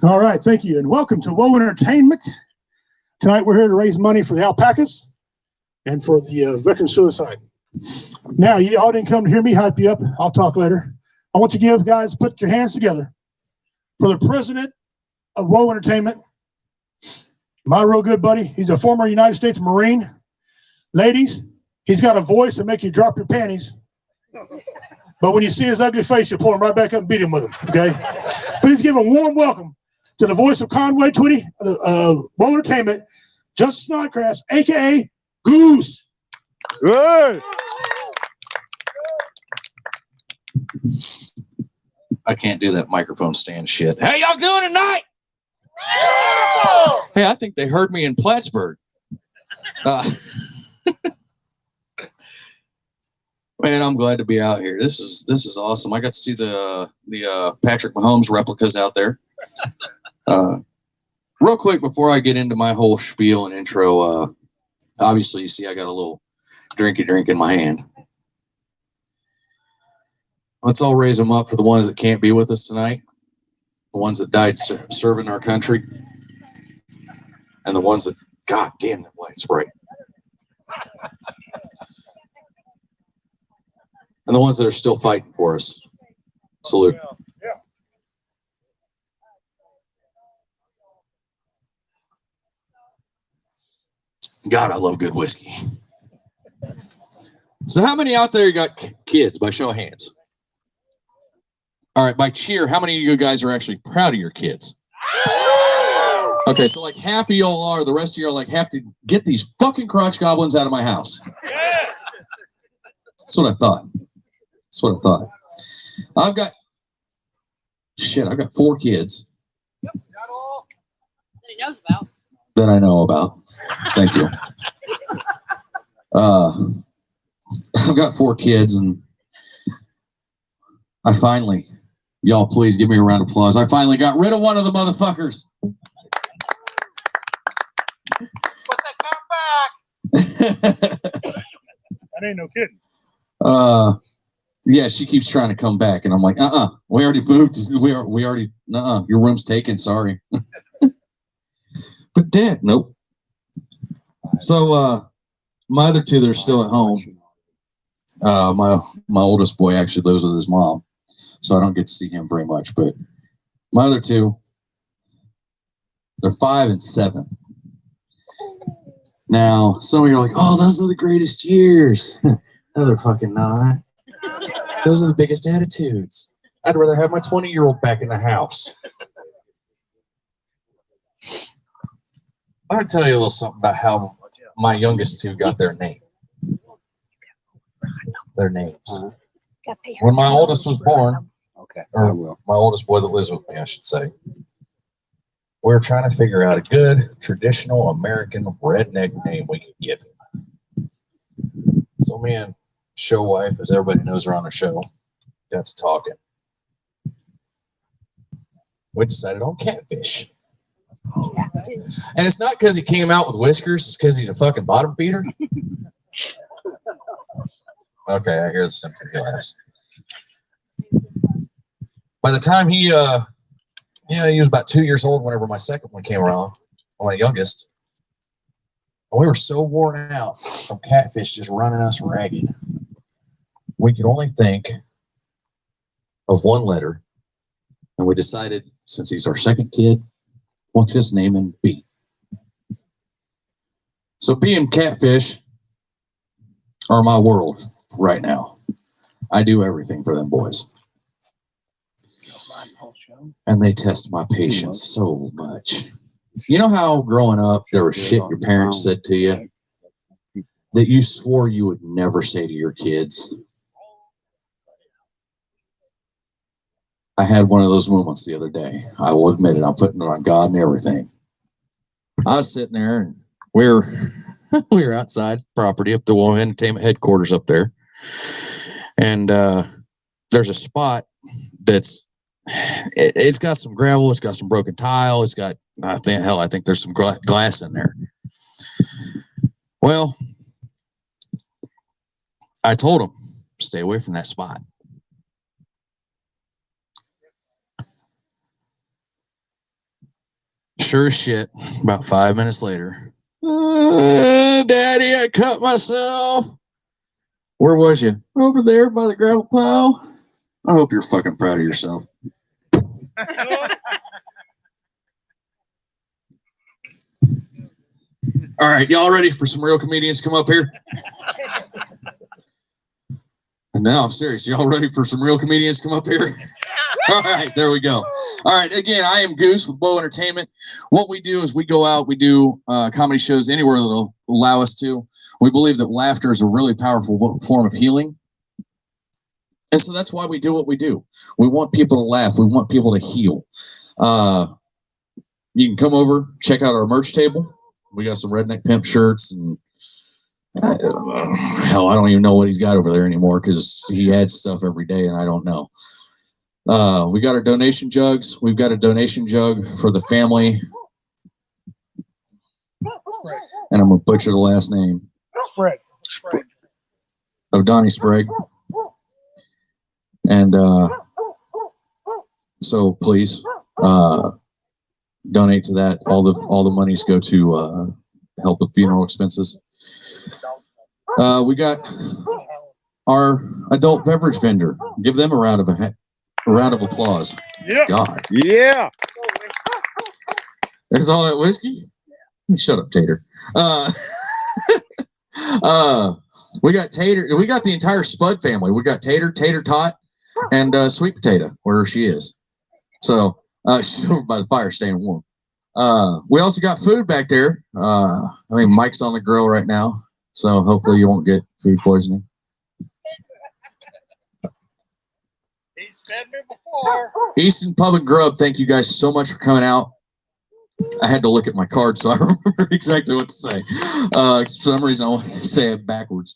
All right, thank you, and welcome to Whoa Entertainment. Tonight we're here to raise money for the alpacas and for the veteran suicide. Now, you all didn't come to hear me hype you up. I'll talk later. I want you to guys, put your hands together for the president of Whoa Entertainment, my real good buddy. He's a former United States Marine. Ladies, he's got a voice to make you drop your panties. But when you see his ugly face, you pull him right back up and beat him with him, okay? Please give a warm welcome to the voice of Conway Twitty, Whoa Entertainment, Justin Snodgrass, a.k.a. Goose. Good. I can't do that microphone stand shit. How y'all doing tonight? Hey, I think they heard me in Plattsburgh. Man, I'm glad to be out here. This is awesome. I got to see the Patrick Mahomes replicas out there. Real quick before I get into my whole spiel and intro, obviously you see I got a little drink in my hand. Let's all raise them up for the ones that can't be with us tonight, the ones that died serving our country, and the ones that, God damn, that light's bright. And the ones that are still fighting for us. Salute. God, I love good whiskey. So how many out there got kids by show of hands? All right, by cheer, how many of you guys are actually proud of your kids? Okay, so like half of y'all are, the rest of you are like, have to get these fucking crotch goblins out of my house. That's what I thought. I've got 4 kids. Yep, not all that he knows about. That I know about. Thank you. I've got 4 kids, and I finally, y'all please give me a round of applause. I finally got rid of one of the motherfuckers. Put that car back. That ain't no kidding. Yeah, she keeps trying to come back, and I'm like, we already moved. We already, your room's taken. Sorry. But Dad, nope. So, my other 2 that are still at home, my oldest boy actually lives with his mom, so I don't get to see him very much. But my other 2, they're 5 and 7. Now, some of you are like, oh, those are the greatest years. No, they're fucking not. Those are the biggest attitudes. I'd rather have my 20-year-old back in the house. I'm going to tell you a little something about how my youngest 2 got their name. Their names. When my oldest was born, or my oldest boy that lives with me, I should say, we were trying to figure out a good, traditional American redneck name we could give him. So me and show wife, as everybody knows her on the show, got to talking. We decided on Catfish. And it's not because he came out with whiskers, it's because he's a fucking bottom feeder. Okay, I hear the sympathy laughs. By the time he was about 2 years old whenever my second one came around, my youngest. And we were so worn out from Catfish just running us ragged. We could only think of one letter And we decided, since he's our second kid, we'll just name him B. So B and Catfish are my world right now. I do everything for them boys. And they test my patience so much. You know how growing up there was shit your parents said to you that you swore you would never say to your kids? I had one of those moments the other day. I will admit it. I'm putting it on God and everything. I was sitting there and we were outside property up the Wall Entertainment headquarters up there. And there's a spot that's it's got some gravel, it's got some broken tile, it's got I think there's some glass in there. Well, I told him, stay away from that spot. Sure as shit, about 5 minutes later, Daddy, I cut myself. Where was you? Over there by the gravel pile. I hope you're fucking proud of yourself. All right, y'all ready for some real comedians to come up here? And now I'm serious. Y'all ready for some real comedians to come up here? All right, there we go. All right, again, I am Goose with Bow Entertainment. What we do is we go out, we do comedy shows anywhere that'll allow us to. We believe that laughter is a really powerful form of healing. And so that's why we do what we do. We want people to laugh. We want people to heal. You can come over, check out our merch table. We got some Redneck Pimp shirts and hell, I don't even know what he's got over there anymore because he adds stuff every day and I don't know. We got our donation jugs. We've got a donation jug for the family. And I'm going to butcher the last name. Sprague. Of Donnie Sprague. And so please donate to that. All the monies go to help with funeral expenses. We got our adult beverage vendor. Give them a round of applause. Yeah. God. Yeah. There's all that whiskey? Shut up, Tater. We got Tater. We got the entire Spud family. We got Tater, Tater Tot, and Sweet Potato, where she is. So she's over by the fire staying warm. We also got food back there. I think Mike's on the grill right now. So hopefully you won't get food poisoning. He's fed me before. Easton Pub and Grub, thank you guys so much for coming out. I had to look at my card so I remember exactly what to say. For some reason I wanted to say it backwards.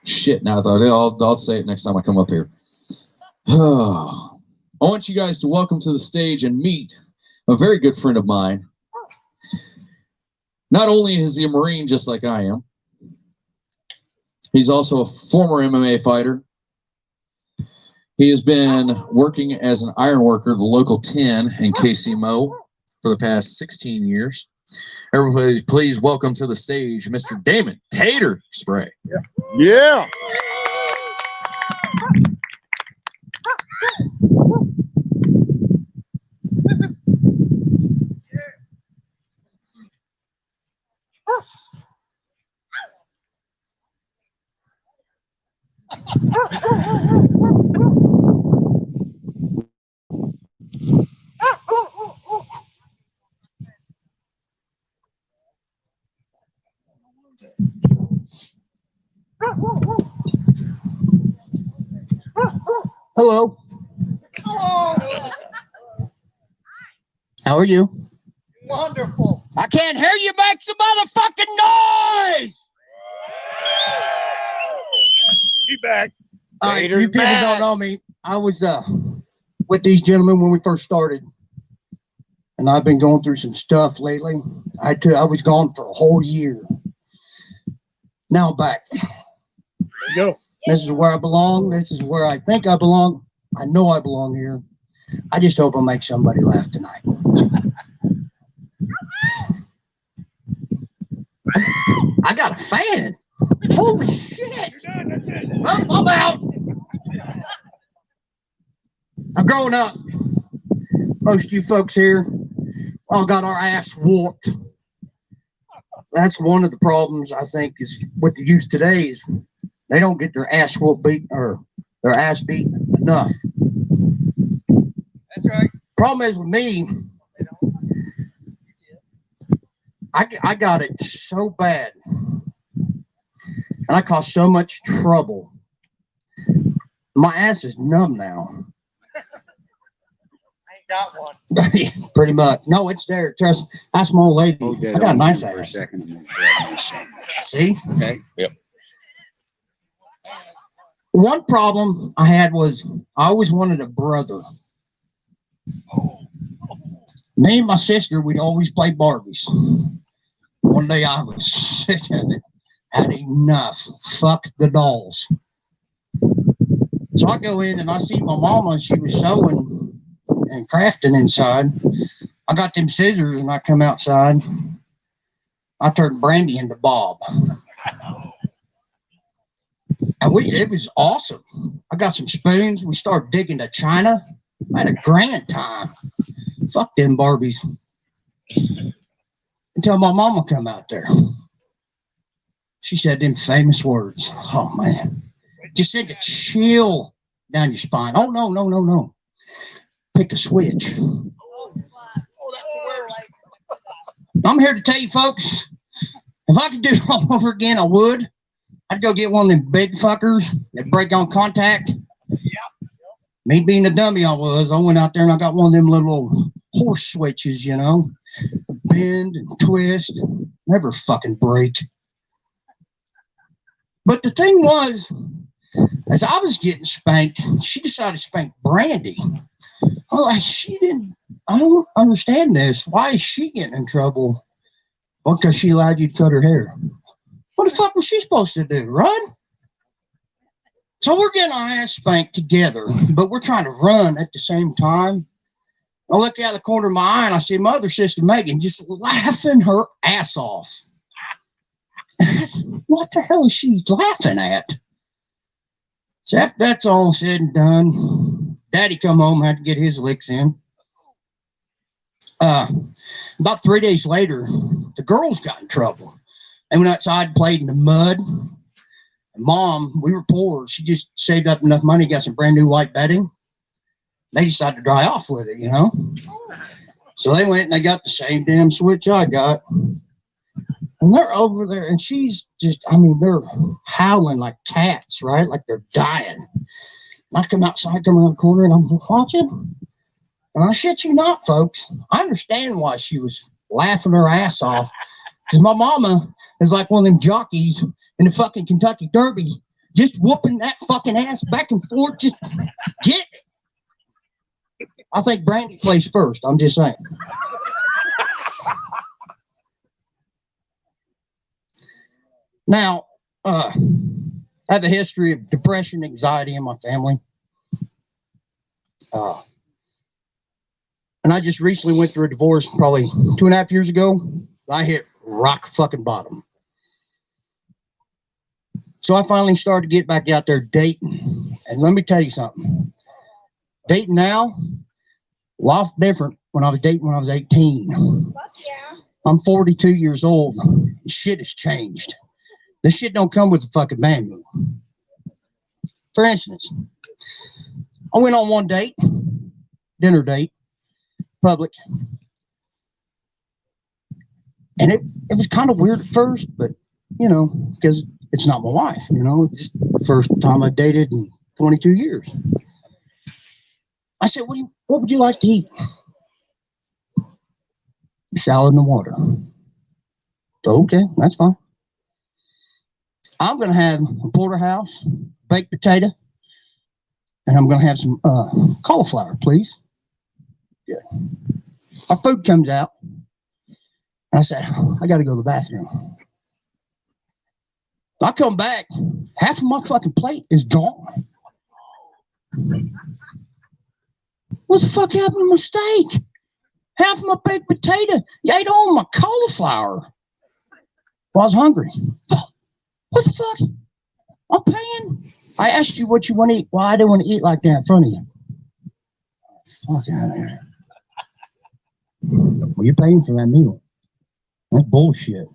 Shit, now I thought I'll say it next time I come up here. I want you guys to welcome to the stage and meet a very good friend of mine. Not only is he a Marine just like I am, he's also a former MMA fighter. He has been working as an iron worker at the local 10 in KC-Mo for the past 16 years. Everybody, please welcome to the stage Mr. Damon Tater Sprague. Yeah. Hello. How are you? Wonderful. I can't hear you. Make some motherfucking noise. He back. All right, Tater's you people back. don't know me. I was with these gentlemen when we first started, and I've been going through some stuff lately. I was gone for a whole year. Now I'm back. There you go. This is where I belong. This is where I think I belong. I know I belong here. I just hope I make somebody laugh tonight. I got a fan. Holy shit. You're done. That's it. Well, I'm out. growing up, most of you folks here all got our ass whooped. That's one of the problems, I think, is with the youth today is they don't get their ass whooped beat or their ass beat enough. That's right. Problem is with me, I got it so bad, and I caused so much trouble. My ass is numb now. I ain't got one. Pretty much. No, it's there. Trust. That's my old lady. I got a nice ass. See? Okay. Yep. One problem I had was I always wanted a brother. Me and my sister, we'd always play Barbies. One day I was sick of it. Had enough. Fuck the dolls. So I go in and I see my mama and she was sewing and crafting inside. I got them scissors and I come outside. I turned Brandy into Bob. And it was awesome. I got some spoons. We started digging to China. I had a grand time. Fuck them Barbies. Until my mama come out there. She said them famous words. Oh, man. Just sent a chill down your spine. Oh, no, no, no, no. Pick a switch. Oh, that's the worst. I'm here to tell you, folks, if I could do it all over again, I would. I'd go get one of them big fuckers that break on contact. Me being the dummy I was, I went out there and I got one of them little horse switches, you know. Bend and twist, and never fucking break. But the thing was, as I was getting spanked, she decided to spank Brandy. I don't understand this. Why is she getting in trouble? Well, because she allowed you to cut her hair. What the fuck was she supposed to do, run? So we're getting our ass spanked together, but we're trying to run at the same time. I look out the corner of my eye and I see my other sister, Megan, just laughing her ass off. What the hell is she laughing at? So after that's all said and done, Daddy come home, had to get his licks in. About 3 days later, the girls got in trouble. They went outside and played in the mud. And Mom, we were poor. She just saved up enough money, got some brand new white bedding. They decided to dry off with it, you know. So they went and they got the same damn switch I got. And they're over there, and she's just, I mean, they're howling like cats, right? Like they're dying. And I come outside, come around the corner, and I'm watching. And I shit you not, folks. I understand why she was laughing her ass off. Because my mama is like one of them jockeys in the fucking Kentucky Derby, just whooping that fucking ass back and forth. Just get it. I think Brandy plays first. I'm just saying. Now, I have a history of depression, anxiety in my family. And I just recently went through a divorce probably 2.5 years ago. I hit rock fucking bottom. So I finally started to get back out there dating. And let me tell you something. Dating now, a lot different when I was dating when I was 18. Fuck yeah. I'm 42 years old. Shit has changed. This shit don't come with a fucking manual. For instance, I went on one date, dinner date, public. And it was kind of weird at first, but, you know, because it's not my wife, you know. It's just the first time I dated in 22 years. I said, what would you like to eat? Salad and water. Okay, that's fine. I'm going to have a porterhouse, baked potato, and I'm going to have some cauliflower, please. Good. Our food comes out. And I said, I got to go to the bathroom. I come back, half of my fucking plate is gone. What the fuck happened to my steak? Half of my baked potato. You ate all my cauliflower. Well, I was hungry. What the fuck? I'm paying. I asked you what you want to eat. Well, I didn't want to eat like that in front of you. fuck out of here. Well, you're paying for that meal. That's bullshit.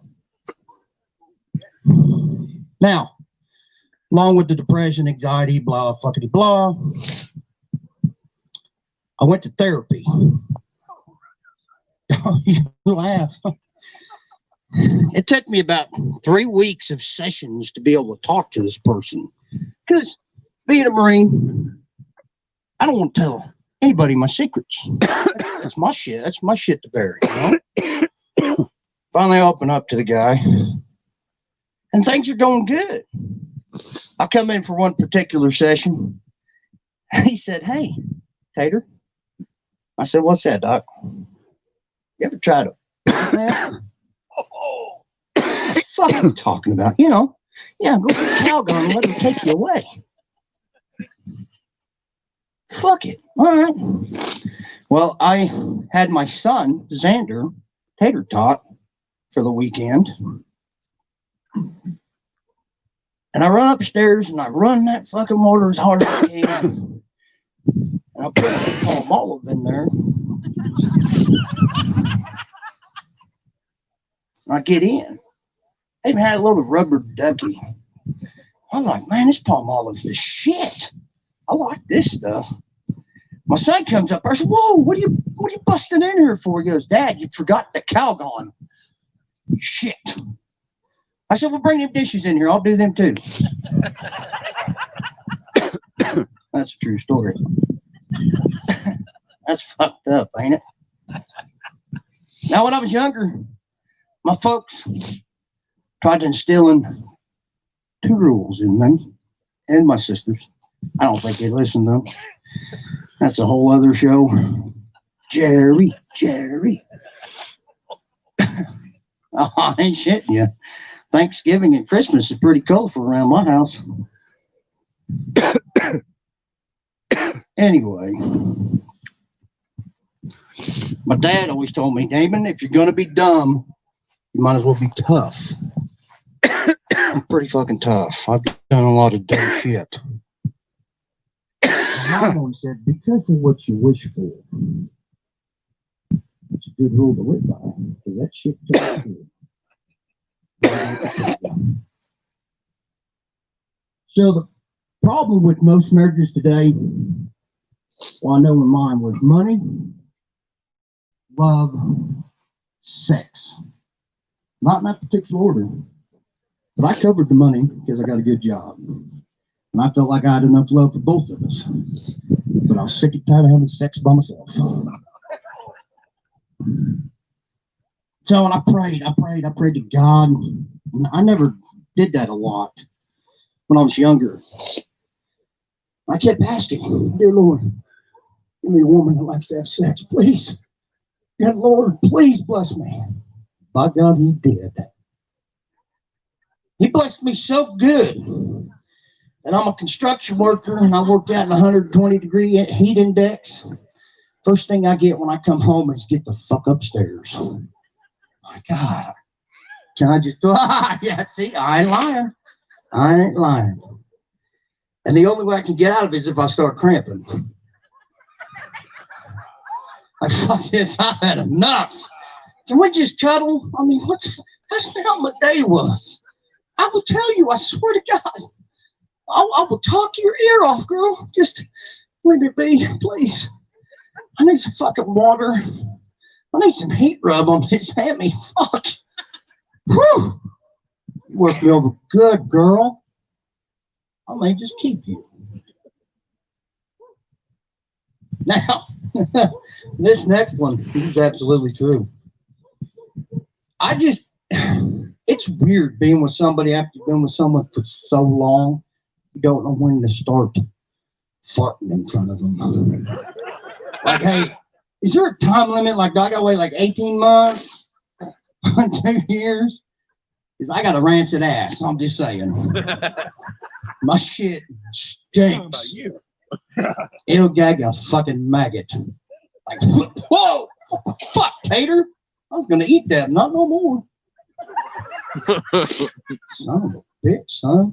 Now, along with the depression, anxiety, blah, fuckity blah, I went to therapy. You laugh. It took me about 3 weeks of sessions to be able to talk to this person. Because being a Marine, I don't want to tell anybody my secrets. That's my shit. That's my shit to bury. You know? Finally, I open up to the guy, and things are going good. I come in for one particular session, and he said, "Hey, Tater." I said, "What's that, Doc? You ever tried to?" What the fuck are you talking about? You know, yeah, go to the Calgon and let them take you away. Fuck it. All right. Well, I had my son, Xander, tater tot for the weekend. And I run upstairs and I run that fucking water as hard as I can. And I put palm olive in there. And I get in. I even had a little rubber ducky. I was like, man, this palm olive's the shit. I like this stuff. My son comes up. I said, whoa, what are you busting in here for? He goes, Dad, you forgot the Calgon. Shit. I said, well, bring them dishes in here. I'll do them too. That's a true story. That's fucked up, ain't it? Now, when I was younger, my folks tried to instill in 2 rules in me and my sisters. I don't think they listened to them. That's a whole other show. Jerry. Oh, I ain't shitting you. Thanksgiving and Christmas is pretty colorful around my house. Anyway, my dad always told me, Damon, if you're going to be dumb, you might as well be tough. I'm pretty fucking tough. I've done a lot of dumb shit. Mom always said, be careful what you wish for. It's a good rule to live by, because that shit comes true. So the problem with most marriages today, well, I know in mine was money, love, sex. Not in that particular order. But I covered the money because I got a good job. And I felt like I had enough love for both of us. But I was sick and tired of having sex by myself. So and I prayed to God. And I never did that a lot when I was younger. I kept asking, dear Lord, give me a woman that likes to have sex, please. Good Lord, please bless me. By God, he did. He blessed me so good. And I'm a construction worker, and I work out in 120-degree heat index. First thing I get when I come home is get the fuck upstairs. My God. Can I just, yeah, see, I ain't lying. And the only way I can get out of it is if I start cramping. I've had enough. Can we just cuddle? I mean, that's not how my day was. I will tell you, I swear to God. I will talk your ear off, girl. Just leave it be, please. I need some fucking water. I need some heat rub on this hammy. Fuck. Whew. You work me over good, girl. I may just keep you. Now, this next one, this is absolutely true. It's weird being with somebody after you've been with someone for so long. You don't know when to start farting in front of them. Like, hey, is there a time limit? Like, do I gotta wait like 18 months? 2 years? Because I got a rancid ass. I'm just saying. My shit stinks. It'll gag a fucking maggot. Like, whoa! What the fuck, Tater? I was gonna eat that, not no more. Son of a bitch, son.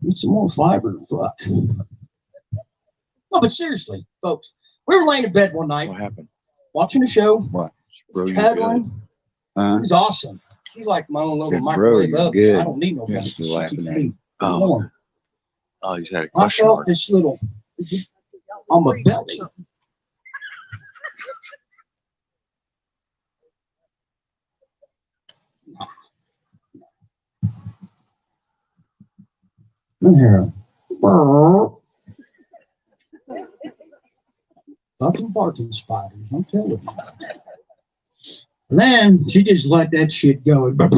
Eat some more fiber, fuck. No, but seriously, folks, We were laying in bed one night, What happened? watching a show, What? Bro, you cuddling. good? It was awesome. She's like my own little Good, bro, microwave you're oven. good. I don't need no Yeah, blanket. you're She laughing keeps at me Oh. warm. Oh, you had a I question felt mark. this little on my belly. In here. Fucking barking spiders, I'm telling you. And then she just let that shit go. What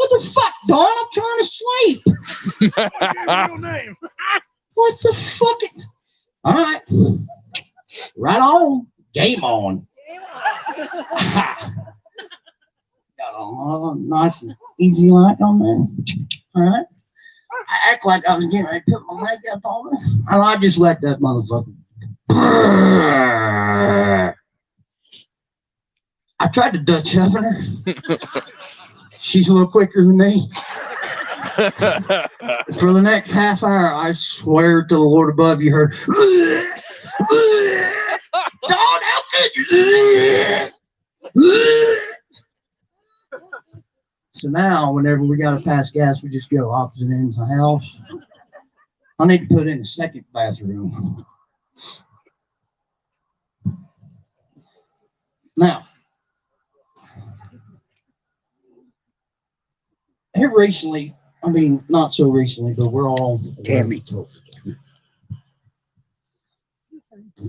the fuck, Dawn? I'm trying to sleep. Real name. What the fuck? All right. Right on. Game on. Got a nice and easy light on there. All right. I act like I was getting ready to put my leg up on it. And I just let that motherfucker. I tried to Dutch oven her. She's a little quicker than me. For the next half hour, I swear to the Lord above, you heard. Dawn, how could you? So now, whenever we got to pass gas, we just go opposite ends of the house. I need to put in a second bathroom. Now, here recently, I mean, not so recently, but we're all Tammy.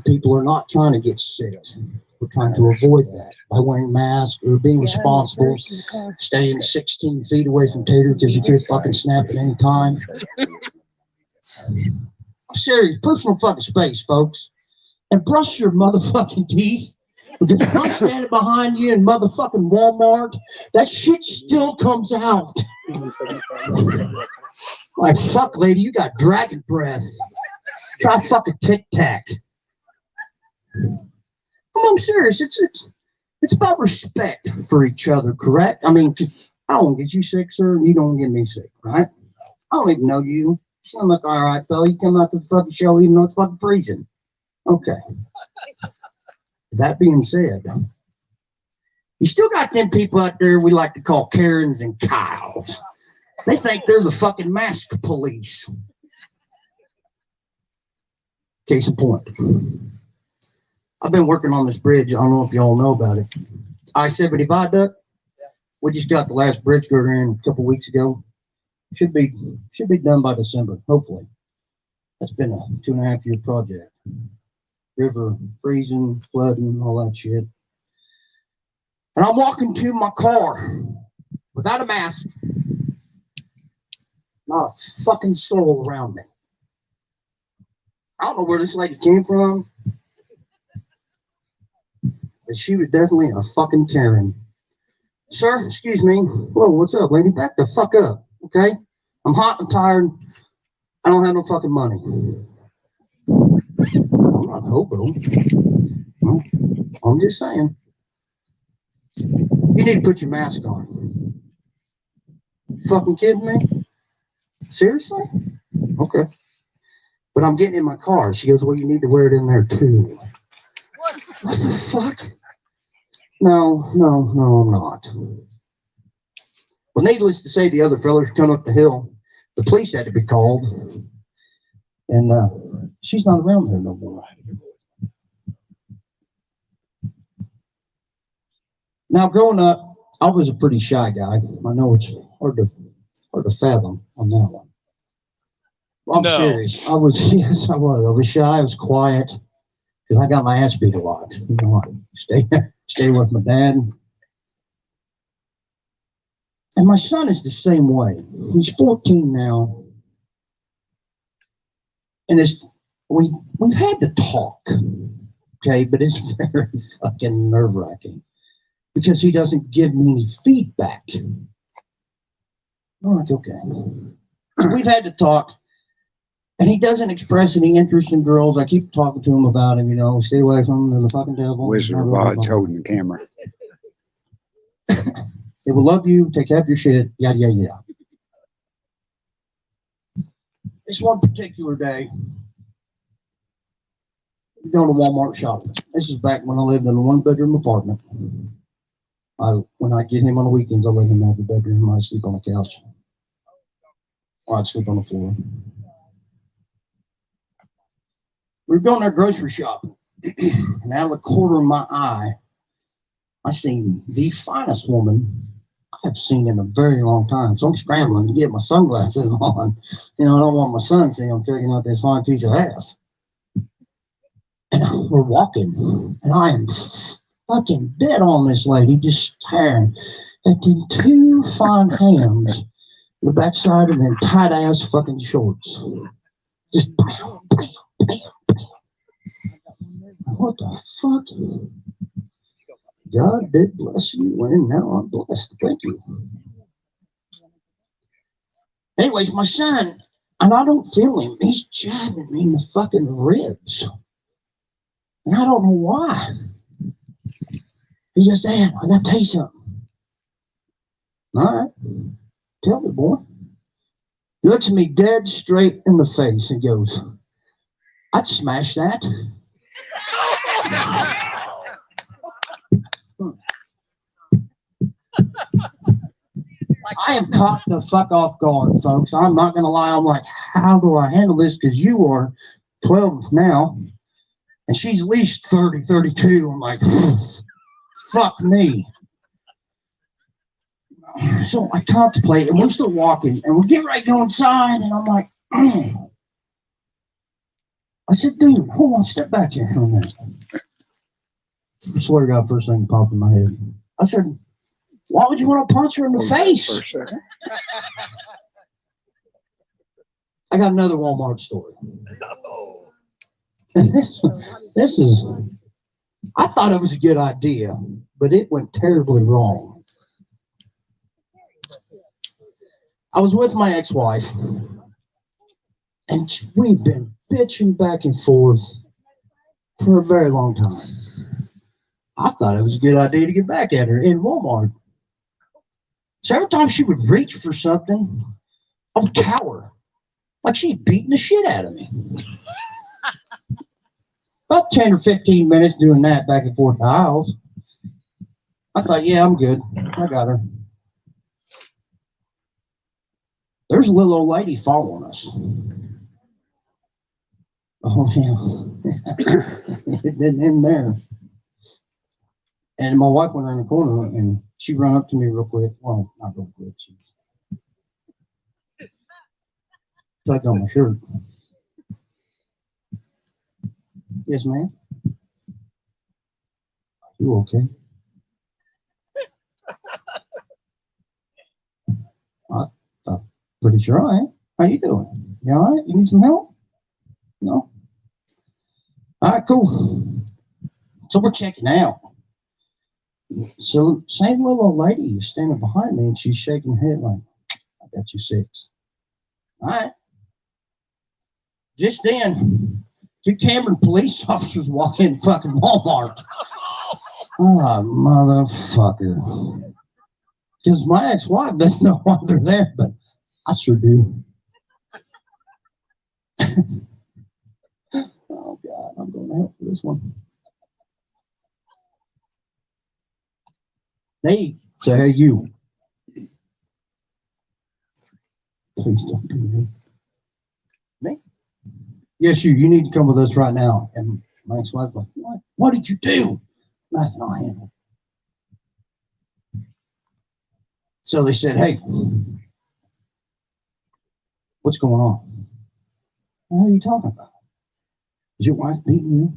People are not trying to get sick. We're trying to avoid that by wearing masks or being responsible, staying 16 feet away from Tater because he could fucking snap at any time. Serious, personal fucking space, folks. And brush your motherfucking teeth. Because if I'm standing behind you in motherfucking Walmart, that shit still comes out. Like, fuck, lady, you got dragon breath. Try fucking Tic Tac. I'm serious. It's about respect for each other, correct? I mean, I don't get you sick, sir, and you don't get me sick, right? I don't even know you. You seem like, all right, fella, you come out to the fucking show even though it's fucking freezing. Okay. That being said, you still got them people out there we like to call Karens and Kyles. They think they're the fucking mask police. Case in point. I've been working on this bridge. I don't know if y'all know about it. I-70 Viaduct. We just got the last bridge girder in a couple weeks ago. Should be done by December, hopefully. That's been a 2.5 year project. River freezing, flooding, all that shit. And I'm walking to my car without a mask. Not a fucking soul around me. I don't know where this lady came from. But she was definitely a fucking Karen. Sir, excuse me. Whoa, what's up, lady? Back the fuck up, okay? I'm hot and tired. I don't have no fucking money. I'm not a hobo. Well, I'm just saying. You need to put your mask on. Fucking kidding me? Seriously? Okay. But I'm getting in my car. She goes, well, you need to wear it in there too. What the fuck? No, I'm not. Well, needless to say, the other fellas come up the hill. The police had to be called. And she's not around there no more. Now, growing up, I was a pretty shy guy. I know it's hard to fathom on that one. Well, I'm serious. Yes, I was. I was shy. I was quiet because I got my ass beat a lot. You know, I stay with my dad. And my son is the same way. He's 14 now. And we've had to talk, okay, but it's very fucking nerve-wracking because he doesn't give me any feedback. I'm like, okay. So we've had to talk, and he doesn't express any interest in girls. I keep talking to him about him, you know, stay away from them, they're the fucking devil. Wizard of Oz holding the camera. They will love you, take care of your shit, yada, yada, yada. This one particular day, going to Walmart shopping. This is back when I lived in a 1-bedroom apartment. When I get him on the weekends, I let him have the bedroom. I sleep on the couch. Or I'd sleep on the floor. We were going there grocery shopping, and out of the corner of my eye, I seen the finest woman I've seen in a very long time. So I'm scrambling to get my sunglasses on. I don't want my son to see I'm checking out this fine piece of ass. And we're walking, and I am fucking dead on this lady, just staring at them 2 fine hams, the backside of them tight ass fucking shorts. Just bam, bam, bam, bam. What the fuck? God did bless you, and now I'm blessed. Thank you. Anyways, my son, and I don't feel him, he's jabbing me in the fucking ribs. And I don't know why. He goes, Dad, I gotta tell you something. All right, tell me, boy. He looks at me dead straight in the face and goes, I'd smash that. I am caught the fuck off guard, folks. I'm not gonna lie. I'm like, how do I handle this? Because you are 12 now, and she's at least 30, 32. I'm like, fuck me. So I contemplate, and we're still walking, and we're getting ready to go inside, and I'm like, I said, dude, hold on, step back here for a minute. I swear to God, first thing that popped in my head. I said, why would you want to punch her in the face? I got another Walmart story. And this is, I thought it was a good idea, but it went terribly wrong. I was with my ex-wife, and we've been bitching back and forth for a very long time. I thought it was a good idea to get back at her in Walmart. So every time she would reach for something, I would cower, like she's beating the shit out of me. About 10 or 15 minutes doing that back and forth the aisles. I thought, yeah, I'm good. I got her. There's a little old lady following us. Oh, yeah. It didn't end there. And my wife went around the corner, and she ran up to me real quick. Well, not real quick. She tugged on my shirt. Yes, ma'am. You okay? I'm pretty sure I am. How you doing? You all right? You need some help? No? All right, cool. So we're checking out. So same little old lady is standing behind me, and she's shaking her head like, I got you 6. All right. Just then, 2 Cameron police officers walk in fucking Walmart. Oh, motherfucker. Because my ex-wife doesn't know why they're there, but I sure do. Oh, God, I'm going to help for this one. They say, hey, you. Please don't do me. Me? Yes, you. You need to come with us right now. And my ex-wife's like, what? What did you do? Nothing, I'll handle it. So they said, hey, what's going on? What are you talking about? Is your wife beating you?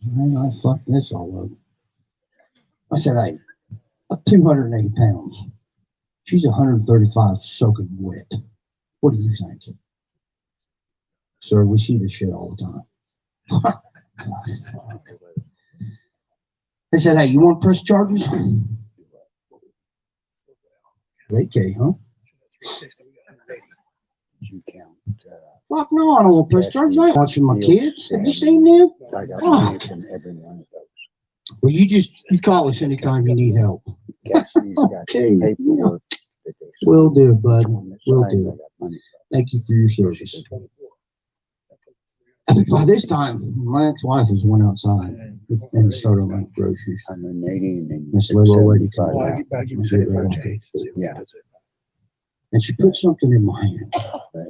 Man, I fucked this all up. I said, hey, 280 pounds. She's 135 soaking wet. What do you think? Sir, we see this shit all the time. Oh, fuck. They said, hey, you want to press charges? Okay, huh? Fuck no, I don't want to press charges. I ain't watching my kids. Have you seen them? Fuck. Well, you call us anytime you need help. Okay. Will do, bud. Will do. Thank you for your service. By this time, my ex-wife was went outside and started on my groceries. 180 and then This little lady came 75. out. Yeah. And she put something in my hand.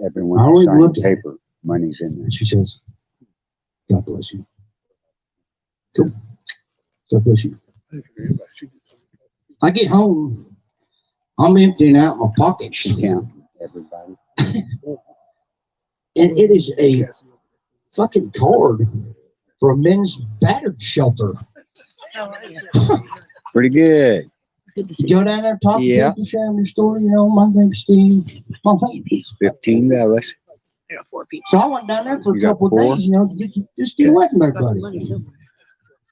Everyone I only signed look at it. paper. Money's in there. And she says, God bless you. Cool. God bless you. I get home, I'm emptying out my pockets. Count everybody. And it is a fucking card for a men's battered shelter. Pretty good. You go down there, talk to Yeah. people, share your story. You know, my name's Steve. My name is- $15. So I went down there for a You got couple of 4? days, you know, to just get away from everybody.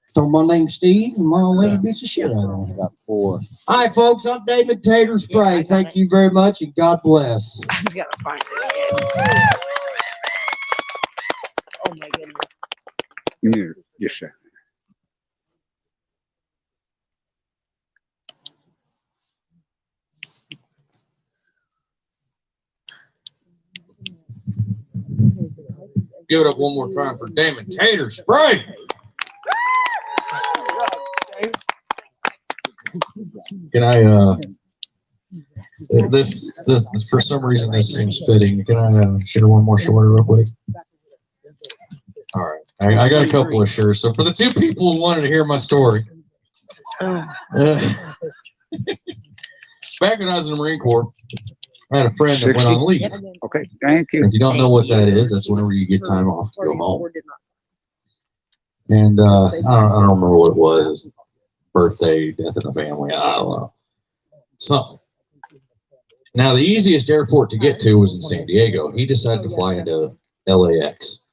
So my name's Steve, and my old lady beats the shit out of me. Got 4. All right, folks, I'm David Tater Spray. Thank you very much, and God bless. I just gotta find it. Oh my goodness. Yes, sir. Give it up one more time for Damon Tater Spray. Can I, this, for some reason, this seems fitting. Can I share one more story real quick? All right. I got a couple of shares. So for the two people who wanted to hear my story, back when I was in the Marine Corps, I had a friend that went on leave. Okay, thank you. If you don't know what that is, that's whenever you get time off to go home. And I don't remember what it was. It was birthday, death in the family. I don't know. Something. Now, the easiest airport to get to was in San Diego. He decided to fly into LAX.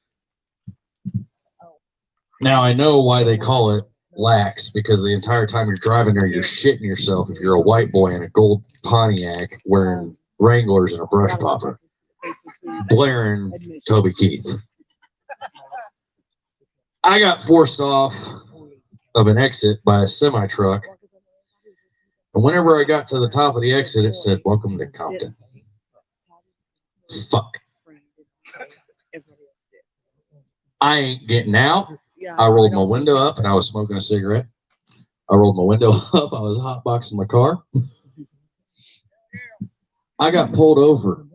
Now, I know why they call it lax, because the entire time you're driving there, you're shitting yourself if you're a white boy in a gold Pontiac wearing Wranglers and a brush popper, blaring Toby Keith. I got forced off of an exit by a semi-truck, and whenever I got to the top of the exit, it said, "Welcome to Compton." Fuck. I ain't getting out. I rolled my window up, and I was smoking a cigarette. I rolled my window up. I was hotboxing my car. I got pulled over.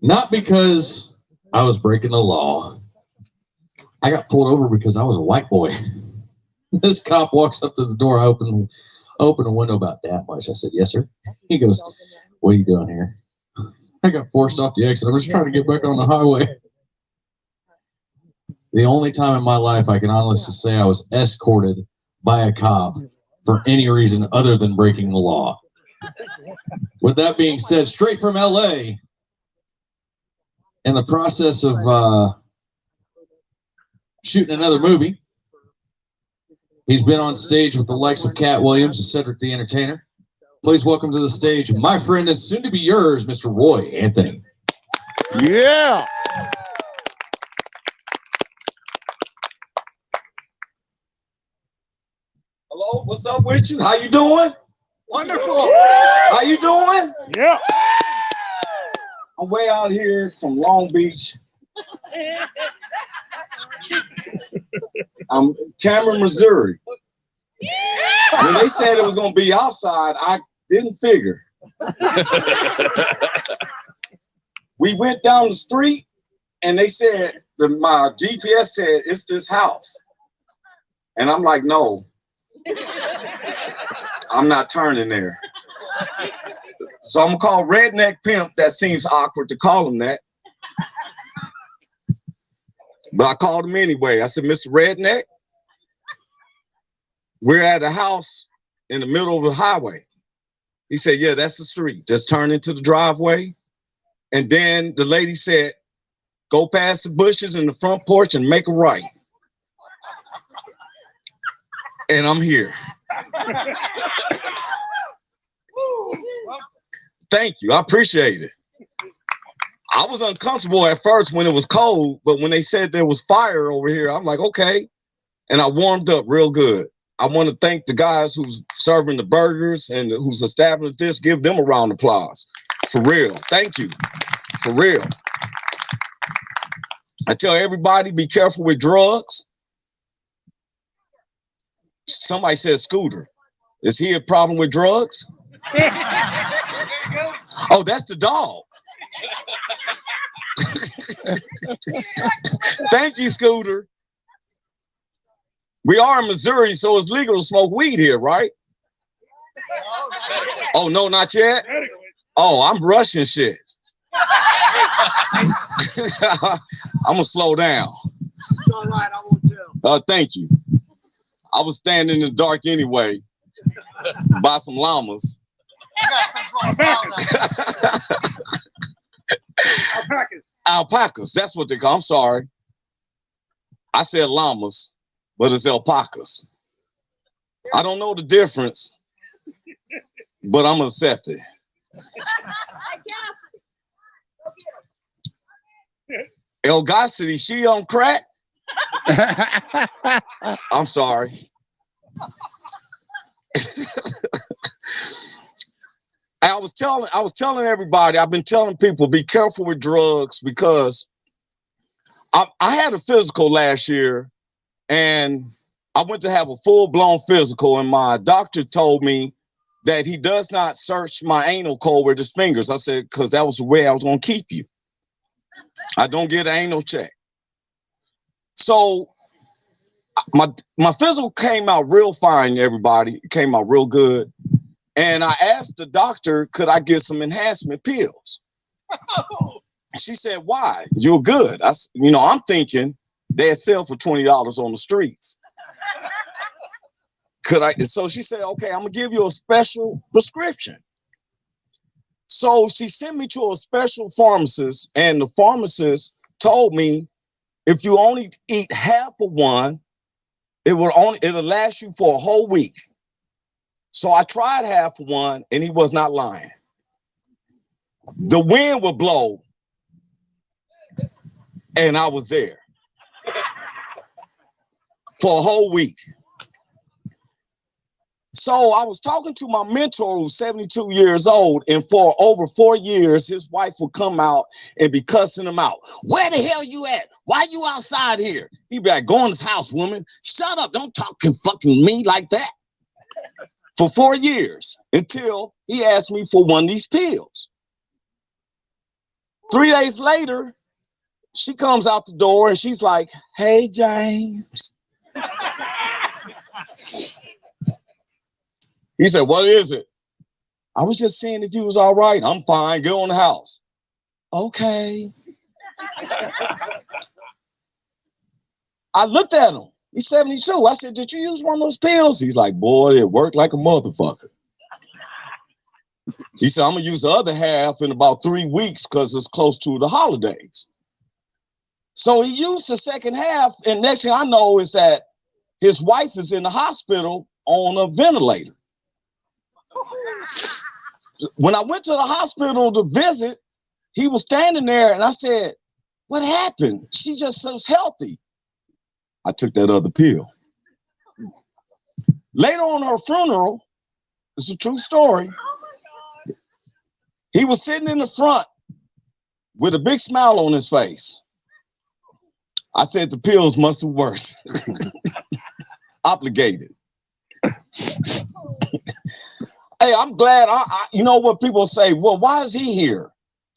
Not because I was breaking the law. I got pulled over because I was a white boy. This cop walks up to the door. I open the window about that much. I said, "Yes, sir." He goes, "What are you doing here?" I got forced off the exit. I was trying to get back on the highway. The only time in my life I can honestly say I was escorted by a cop for any reason other than breaking the law. With that being said, straight from LA, in the process of shooting another movie, he's been on stage with the likes of Cat Williams and Cedric the Entertainer. Please welcome to the stage my friend and soon to be yours, Mr. Roy Anthony. Yeah. Hello, what's up with you? How you doing? Wonderful. How you doing? Yeah. I'm way out here from Long Beach. I'm Cameron, Missouri. When they said it was gonna be outside, I didn't figure. We went down the street and they said my GPS said it's this house. And I'm like, no. I'm not turning there. So I'm gonna call Redneck Pimp. That seems awkward to call him that. But I called him anyway. I said, "Mr. Redneck, we're at a house in the middle of the highway." He said, "Yeah, that's the street. Just turn into the driveway." And then the lady said, "Go past the bushes in the front porch and make a right." And I'm here. Thank you. I appreciate it. I was uncomfortable at first when it was cold, but when they said there was fire over here, I'm like, okay. And I warmed up real good. I want to thank the guys who's serving the burgers and who's established this. Give them a round of applause. For real. Thank you. For real. I tell everybody, be careful with drugs. Somebody said Scooter. Is he a problem with drugs? Oh, that's the dog. Thank you, Scooter. We are in Missouri, so it's legal to smoke weed here, right? Oh, no, not yet? Oh, I'm rushing shit. I'm gonna slow down. It's all right, I won't tell. Thank you. I was standing in the dark anyway. Buy some llamas. Alpacas. Alpacas, that's what they call. I'm sorry. I said llamas, but it's alpacas. I don't know the difference, but I'm accept it. El Gossity, she on crack? I'm sorry. I was telling everybody, I've been telling people, be careful with drugs, because I had a physical last year, and I went to have a full-blown physical, and my doctor told me that he does not search my anal code with his fingers. I said, because that was the way I was going to keep you. I don't get an anal check. So my physical came out real fine, everybody. It came out real good. And I asked the doctor, could I get some enhancement pills? She said, why? You're good. I'm thinking they sell for $20 on the streets. So she said, okay, I'm gonna give you a special prescription. So she sent me to a special pharmacist, and the pharmacist told me, if you only eat half of one, it'll last you for a whole week. So I tried half of one, and he was not lying. The wind would blow, and I was there for a whole week. So I was talking to my mentor, who's 72 years old, and for over 4 years, his wife would come out and be cussing him out. Where the hell you at? Why you outside here? He'd be like, go in his house, woman. Shut up. Don't talk fucking me like that. For 4 years, until he asked me for one of these pills. 3 days later, she comes out the door and she's like, hey, James. He said, what is it? I was just saying if you was all right. I'm fine. Go in the house. Okay. I looked at him. He's 72. I said, did you use one of those pills? He's like, boy, it worked like a motherfucker. He said, I'm going to use the other half in about 3 weeks because it's close to the holidays. So he used the second half, and next thing I know is that his wife is in the hospital on a ventilator. When I went to the hospital to visit, he was standing there, and I said, what happened? She just was healthy. I took that other pill. Later on her funeral, it's a true story. He was sitting in the front with a big smile on his face. I said the pills must have worked. Obligated. Hey, I'm glad. You know what people say, well, why is he here?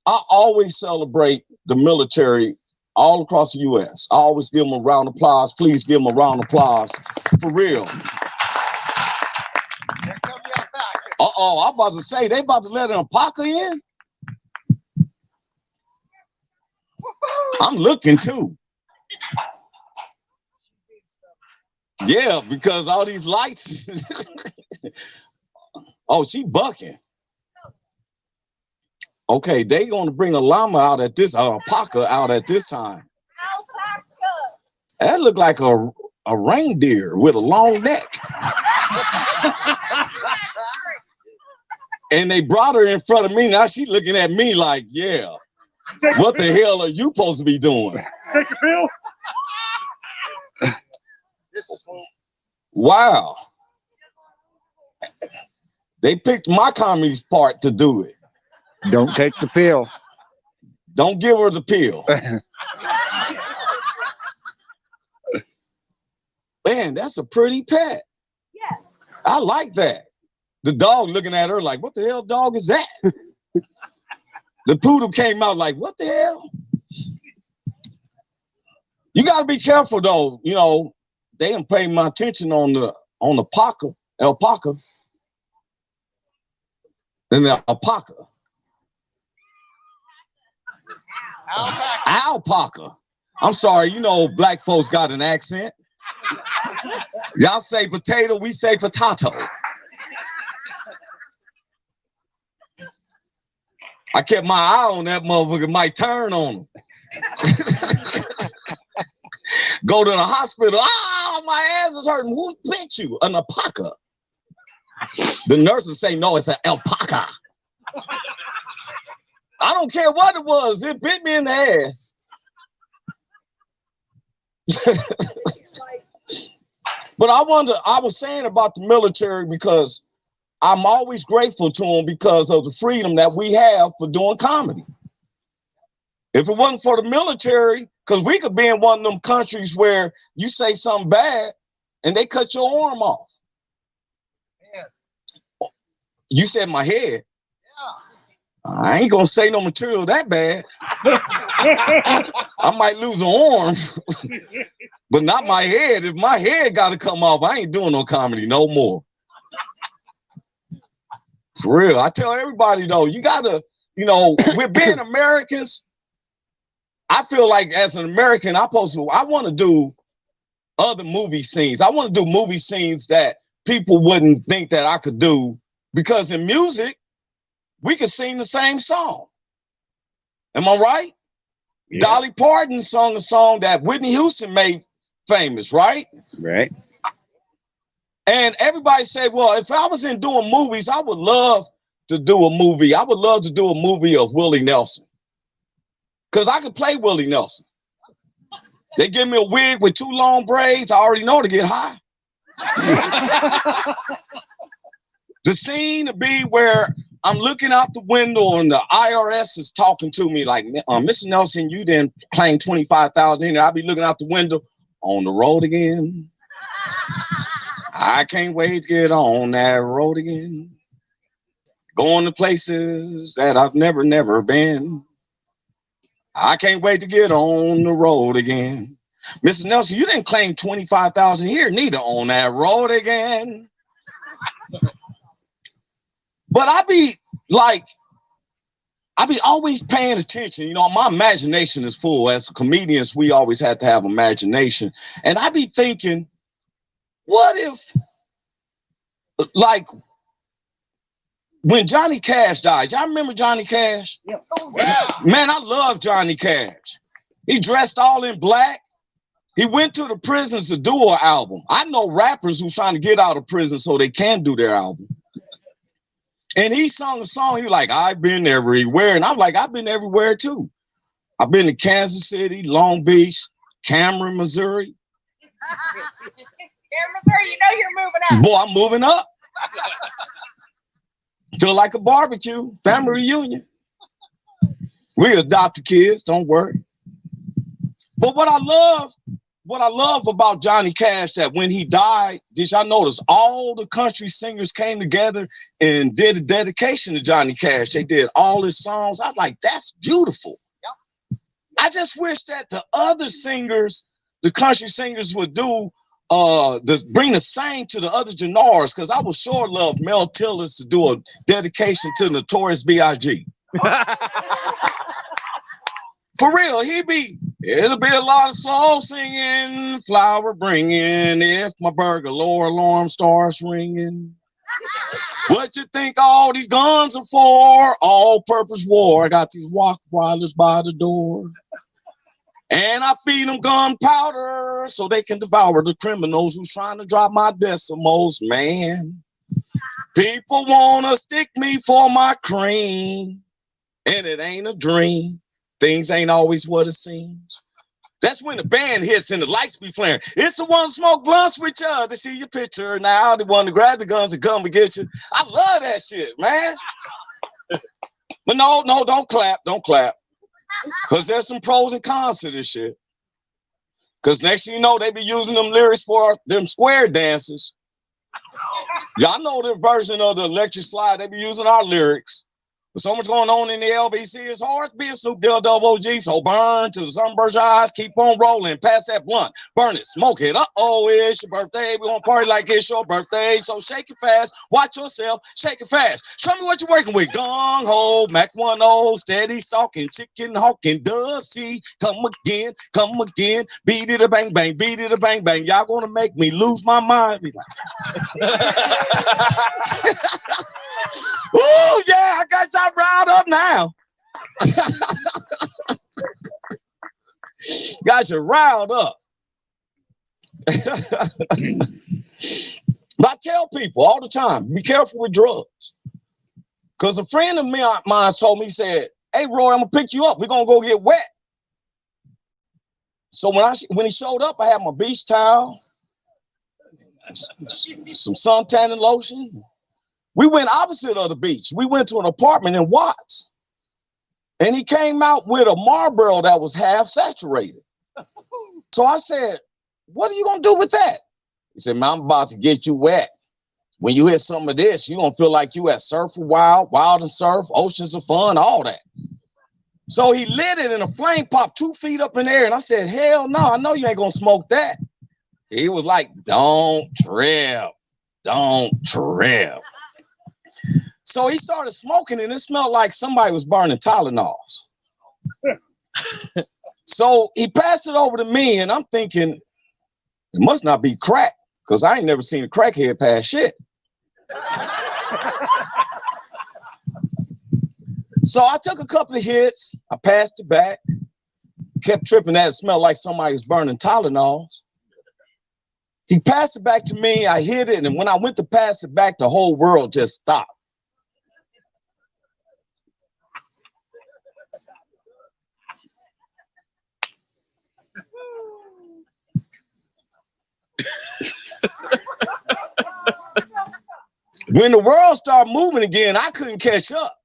I always celebrate the military all across the U.S. I always give them a round of applause. Please give them a round of applause. For real. Uh-oh, I'm about to say, they about to let an alpaca in? I'm looking too. Yeah, because all these lights. Oh, she bucking. Okay, they gonna bring a llama out at this, alpaca out at this time. Alpaca. That look like a reindeer with a long neck. And they brought her in front of me. Now she looking at me like, yeah, what the hell are you supposed to be doing? Take your pill. Wow. They picked my comedy part to do it. Don't take the pill. Don't give her the pill. Man, that's a pretty pet. Yeah. I like that. The dog looking at her like, what the hell dog is that? The poodle came out like, what the hell? You got to be careful though. You know, they didn't pay my attention on the alpaca. And the alpaca. Alpaca. I'm sorry, you know, black folks got an accent. Y'all say potato, we say potato. I kept my eye on that motherfucker, might turn on him. Go to the hospital. Oh, my ass is hurting. Who bit you? An alpaca. The nurses say, no, it's an alpaca. I don't care what it was. It bit me in the ass. But I was saying about the military because I'm always grateful to them because of the freedom that we have for doing comedy. If it wasn't for the military, because we could be in one of them countries where you say something bad and they cut your arm off. Yeah. You said my head. Yeah. I ain't gonna say no material that bad. I might lose an arm, but not my head. If my head got to come off, I ain't doing no comedy no more. For real. I tell everybody though, you gotta, you know, we're being Americans. I feel like as an American, I want to do other movie scenes. I want to do movie scenes that people wouldn't think that I could do because in music, we could sing the same song. Am I right? Yeah. Dolly Parton sung a song that Whitney Houston made famous, right? Right. And everybody said, well, if I was in doing movies, I would love to do a movie. I would love to do a movie of Willie Nelson. Because I could play Willie Nelson. They give me a wig with 2 long braids. I already know to get high. The scene to be where I'm looking out the window and the IRS is talking to me like, Mr. Nelson, you didn't claim $25,000 in there. I'll be looking out the window on the road again. I can't wait to get on that road again. Going to places that I've never been. I can't wait to get on the road again. Mr. Nelson, you didn't claim $25,000 here, neither on that road again. But I be always paying attention. You know, my imagination is full. As comedians, we always have to have imagination. And I be thinking, what if, like, when Johnny Cash died, y'all remember Johnny Cash? Yep. Yeah. Man, I love Johnny Cash. He dressed all in black. He went to the prisons to do an album. I know rappers who's trying to get out of prison so they can do their album. And he sung a song, he was like, I've been everywhere. And I'm like, I've been everywhere too. I've been to Kansas City, Long Beach, Cameron, Missouri. Cameron, Missouri, you know you're moving up. Boy, I'm moving up. Feel like a barbecue, family reunion. We adopted kids, don't worry. But what I love about Johnny Cash, that when he died, did y'all notice all the country singers came together and did a dedication to Johnny Cash? They did all his songs. I was like, that's beautiful. Yep. I just wish that the other singers, the country singers would do bring the same to the other genres, because I would sure love Mel Tillis to do a dedication to Notorious B.I.G. For real, it'll be a lot of slow singing, flower bringing, if my burglar alarm starts ringing. What you think all these guns are for? All-purpose war. I got these Rottweilers by the door. And I feed them gunpowder so they can devour the criminals who's trying to drop my decimals, man. People want to stick me for my cream, and it ain't a dream. Things ain't always what it seems. That's when the band hits and the lights be flaring. It's the one smoke blunts with you. They see your picture now. They want to grab the guns and come and get you. I love that shit, man. But no, don't clap. Don't clap. Because there's some pros and cons to this shit. Because next thing you know, they be using them lyrics for them square dances. Y'all know the version of the electric slide. They be using our lyrics. There's so much going on in the LBC. It's hard to be a Snoop Dogg Double OG. So burn till the sun burns your eyes. Keep on rolling. Pass that blunt. Burn it. Smoke it. Uh-oh, it's your birthday. We gonna party like it's your birthday. So shake it fast. Watch yourself. Shake it fast. Show me what you're working with. Gong ho. Mac 10. Steady stalking. Chicken hawking. Dub C. Come again. Come again. Beat it a bang bang. Beat it a bang bang. Y'all gonna make me lose my mind. Be like, ooh, yeah, I got y'all riled up now. Got you riled up. But I tell people all the time, be careful with drugs. Because a friend of mine told me, he said, hey, Roy, I'm going to pick you up. We're going to go get wet. So when he showed up, I had my beach towel, some sun tanning lotion. We went opposite of the beach. We went to an apartment in Watts. And he came out with a Marlboro that was half saturated. So I said, what are you going to do with that? He said, man, I'm about to get you wet. When you hit some of this, you're going to feel like you at Surf Wild, Wild and Surf, Oceans of Fun, all that. So he lit it and a flame popped 2 feet up in the air. And I said, hell no, I know you ain't going to smoke that. He was like, don't trip. Don't trip. So he started smoking and it smelled like somebody was burning Tylenols. So he passed it over to me and I'm thinking, it must not be crack because I ain't never seen a crackhead pass shit. So I took a couple of hits. I passed it back, kept tripping that it smelled like somebody was burning Tylenols. He passed it back to me. I hit it. And when I went to pass it back, the whole world just stopped. When the world started moving again, I couldn't catch up.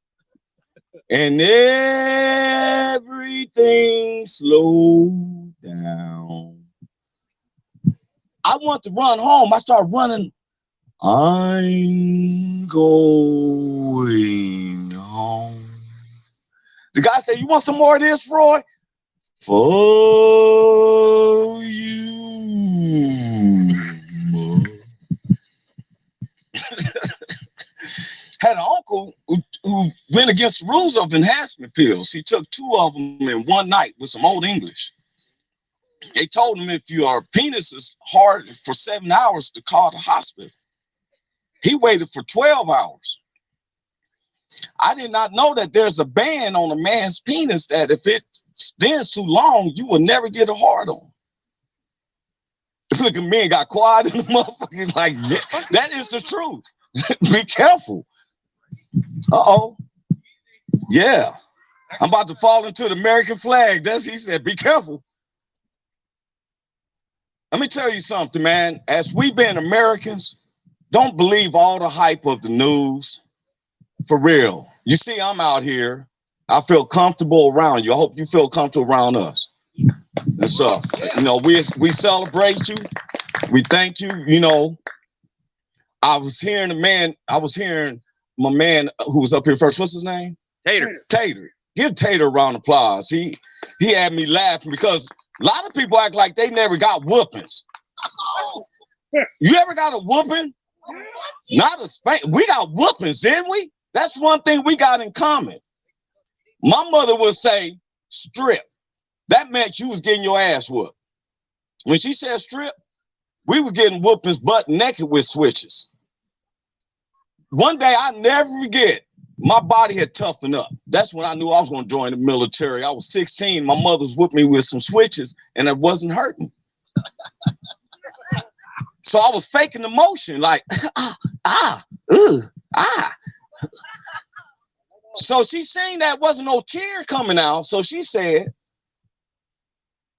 And everything slowed down. I want to run home. I started running. I'm going home. The guy said, you want some more of this, Roy? For you. Had an uncle who went against the rules of enhancement pills. He took 2 of them in one night with some old English. They told him if your penis is hard for 7 hours to call the hospital. He waited for 12 hours. I did not know that there's a band on a man's penis that if it stands too long, you will never get a hard on. Look at me and got quiet in the motherfucker. Like, yeah, that is the truth. Be careful. Uh-oh. Yeah. I'm about to fall into the American flag. That's he said, be careful. Let me tell you something, man. As we've been Americans, don't believe all the hype of the news. For real. You see, I'm out here. I feel comfortable around you. I hope you feel comfortable around us. And stuff. You know, we celebrate you. We thank you. You know, I was hearing my man who was up here first. What's his name? Tater. Give Tater a round of applause. He had me laughing because a lot of people act like they never got whoopings. You ever got a whooping? Not a spank. We got whoopings, didn't we? That's one thing we got in common. My mother would say, strip. That meant you was getting your ass whooped. When she said strip, we were getting whoopings butt naked with switches. One day I never forget, my body had toughened up. That's when I knew I was going to join the military. I was 16. My mother's whipped me with some switches and it wasn't hurting. So I was faking the motion like, So she seen that wasn't no tear coming out. So she said,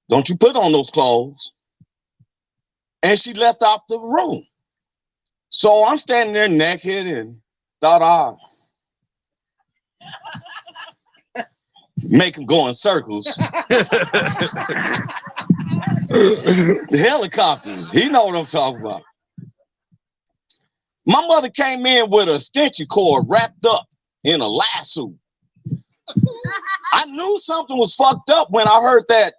Don't you put on those clothes. And she left out the room. So I'm standing there naked and thought I'll make him go in circles. The helicopters, he know what I'm talking about. My mother came in with a extension cord wrapped up in a lasso. I knew something was fucked up when I heard that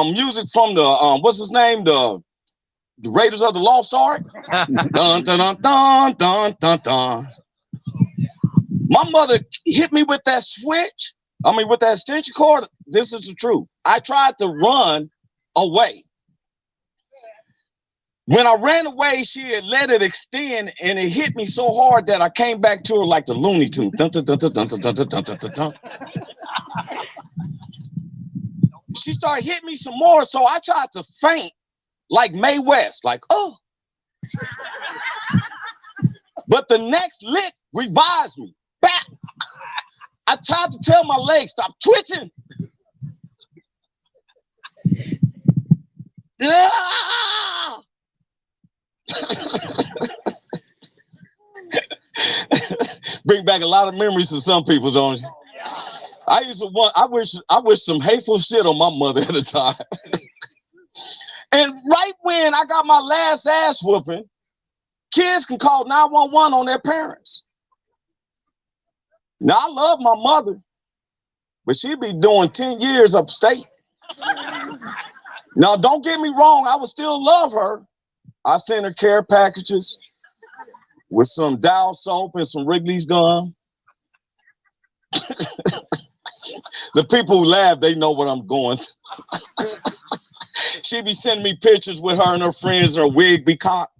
music from the what's his name, the Raiders of the Lost Ark. Dun, dun, dun, dun, dun, dun, dun. My mother hit me with that switch. With that extension cord. This is the truth. I tried to run away. When I ran away, she had let it extend, and it hit me so hard that I came back to her like the Looney Tunes. Dun, dun, dun, dun, dun, dun, dun, dun, dun, dun. She started hitting me some more, so I tried to faint like Mae West, like, oh. But the next lick revised me. Back. I tried to tell my legs, stop twitching. Ah! Bring back a lot of memories to some people, don't you? I wish some hateful shit on my mother at a time. And right when I got my last ass whooping, kids can call 911 on their parents. Now, I love my mother, but she'd be doing 10 years upstate. Now, don't get me wrong, I would still love her. I sent her care packages with some Dow soap and some Wrigley's gum. The people who laugh, they know what I'm going through. She'd be sending me pictures with her and her friends, and her wig be cocked.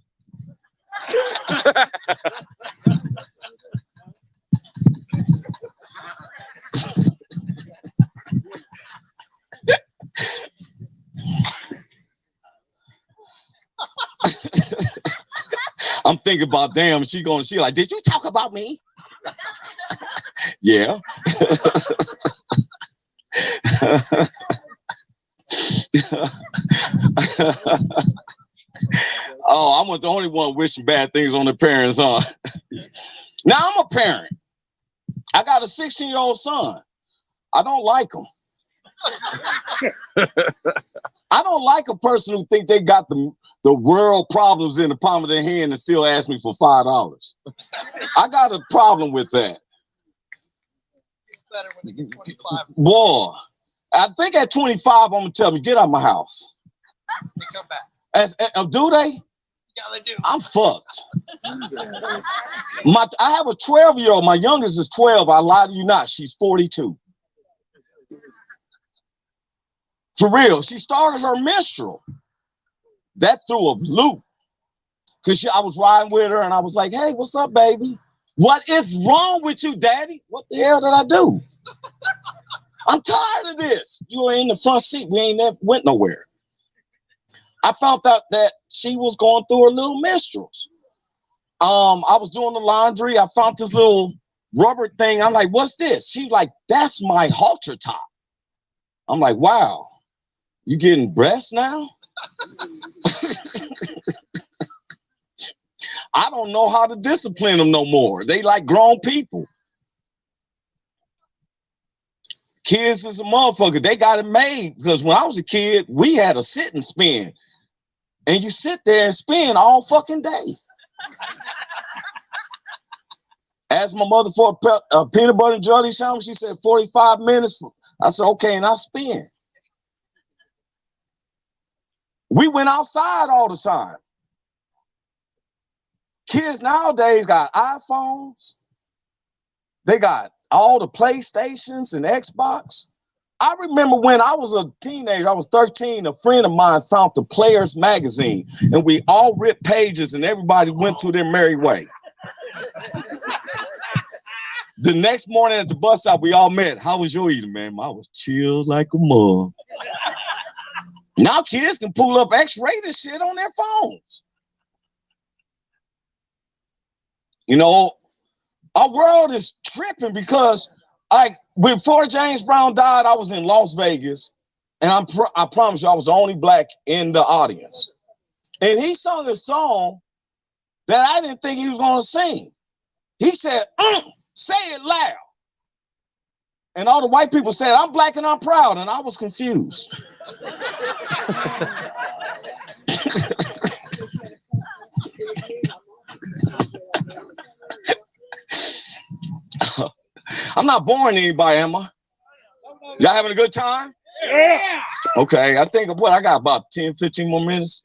I'm thinking about, damn, she like, did you talk about me? Yeah. Oh, I'm the only one wishing bad things on their parents, huh? Now I'm a parent. I got a 16-year-old son. I don't like him. I don't like a person who think they got the world problems in the palm of their hand and still ask me for $5. I got a problem with that. Better when they get 25. Boy, I think at 25, I'm gonna tell me, get out of my house. They come back. Do they? Yeah, they do. I'm fucked. I have a 12-year-old. My youngest is 12. I lie to you not. She's 42. For real. She started her menstrual. That threw a loop. Because I was riding with her and I was like, hey, what's up, baby? What is wrong with you, daddy? What the hell did I do? I'm tired of this. You were in the front seat. We ain't never went nowhere. I found out that she was going through her little menstruals. I was doing the laundry. I found this little rubber thing. I'm like, what's this? She's like, that's my halter top. I'm like, wow, you getting breasts now? I don't know how to discipline them no more. They like grown people. Kids is a motherfucker. They got it made because when I was a kid, we had a sit and spin. And you sit there and spin all fucking day. Asked my mother for a peanut butter and jelly sandwich. She said 45 minutes. I said, okay, and I'll spin. We went outside all the time. Kids nowadays got iPhones. They got all the PlayStations and Xbox. I remember when I was a teenager, I was 13, a friend of mine found the Players magazine, and we all ripped pages and everybody went to their merry way. The next morning at the bus stop, we all met. How was your eating, man? I was chilled like a mug. Now kids can pull up X-rated shit on their phones. You know, our world is tripping because before James Brown died, I was in Las Vegas And I promise you, I was the only black in the audience. And he sung a song that I didn't think he was going to sing. He said, say it loud. And all the white people said, I'm black and I'm proud. And I was confused. I'm not boring anybody, am I? Y'all having a good time? Yeah. Okay, I think I got about 10, 15 more minutes.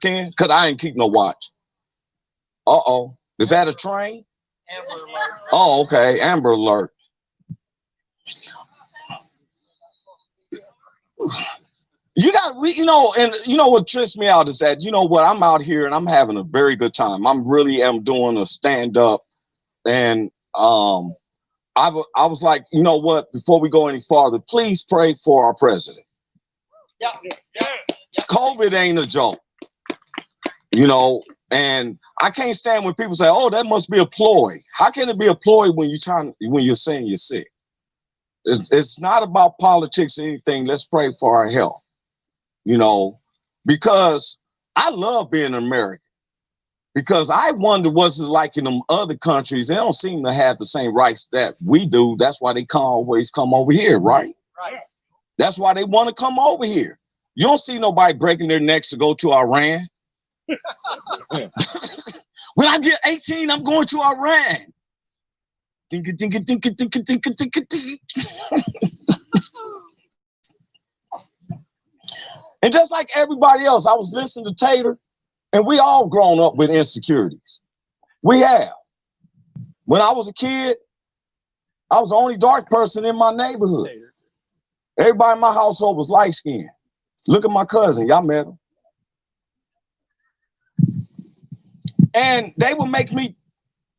10, because I ain't keep no watch. Uh-oh. Is that a train? Amber Alert. Oh, okay. Amber Alert. You got, and you know what trips me out is that, you know what, I'm out here and I'm having a very good time. I'm really am doing a stand-up. And I was like, you know what, before we go any farther, please pray for our president. Yeah. COVID ain't a joke, and I can't stand when people say, oh, that must be a ploy. How can it be a ploy when you're saying you're sick? It's not about politics or anything. Let's pray for our health, because I love being an American. Because I wonder what's it like in them other countries. They don't seem to have the same rights that we do. That's why they always come over here, right? Right. That's why they want to come over here. You don't see nobody breaking their necks to go to Iran. When I get 18, I'm going to Iran. And just like everybody else, I was listening to Tater. And we all grown up with insecurities. We have. When I was a kid, I was the only dark person in my neighborhood. Everybody in my household was light skinned. Look at my cousin, y'all met him. And they would make me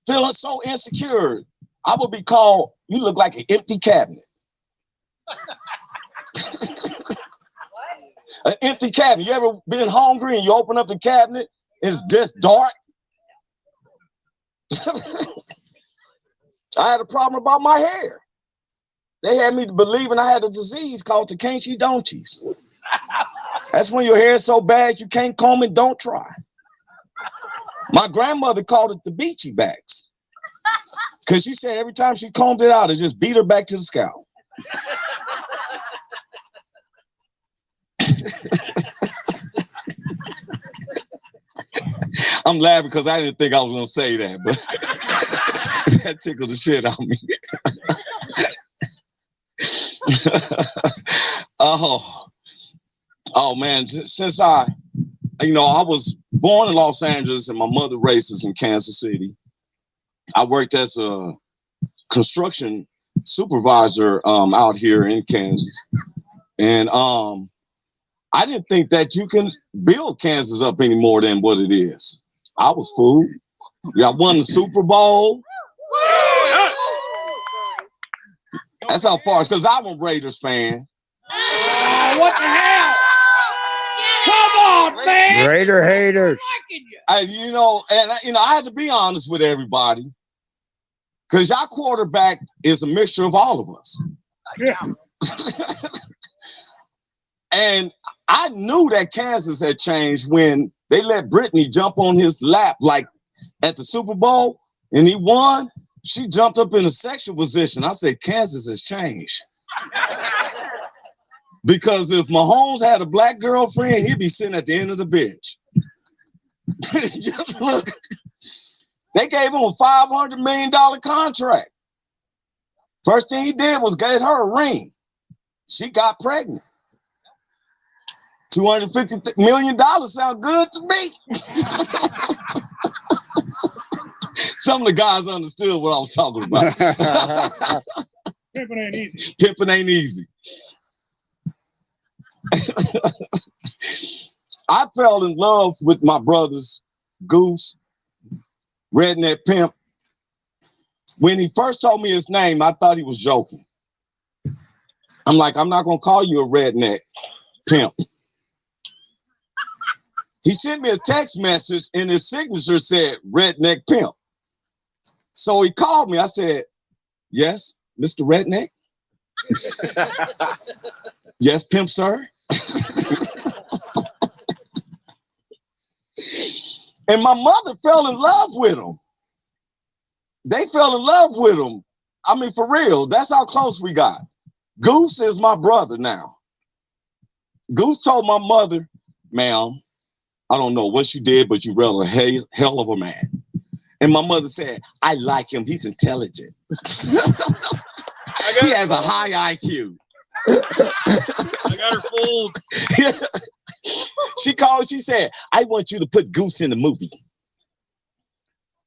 feel so insecure. I would be called, you look like an empty cabinet. An empty cabinet. You ever been hungry and you open up the cabinet, it's just dark? I had a problem about my hair. They had me believing I had a disease called the can'tchi don'tchis. That's when your hair is so bad you can't comb it, don't try. My grandmother called it the beachy backs. Because she said every time she combed it out, it just beat her back to the scalp. I'm laughing because I didn't think I was going to say that, but that tickled the shit out of me. Oh man, since I was born in Los Angeles and my mother raised us in Kansas City. I worked as a construction supervisor out here in Kansas. And I didn't think that you can build Kansas up any more than what it is. I was fooled. Y'all won the Super Bowl. That's how far, because I'm a Raiders fan. What the hell? Come on, man. Raider haters. I had to be honest with everybody. Because y'all quarterback is a mixture of all of us. Yeah. And I knew that Kansas had changed when they let Brittany jump on his lap, like at the Super Bowl, and he won. She jumped up in a sexual position. I said, Kansas has changed. Because if Mahomes had a black girlfriend, he'd be sitting at the end of the bench. Just look. They gave him a $500 million contract. First thing he did was get her a ring. She got pregnant. $250 million sound good to me. Some of the guys understood what I was talking about. Pimping ain't easy. Pimping ain't easy. I fell in love with my brothers, Goose, Redneck Pimp. When he first told me his name, I thought he was joking. I'm like, I'm not going to call you a redneck pimp. He sent me a text message and his signature said Redneck Pimp. So he called me. I said, yes, Mr. Redneck. Yes, Pimp, sir. And my mother fell in love with him. They fell in love with him. I mean, for real, that's how close we got. Goose is my brother now. Goose told my mother, ma'am, I don't know what you did, but you rather a hell of a man. And my mother said, I like him. He's intelligent. He has a high IQ. I got her fooled. She called, she said, I want you to put Goose in the movie.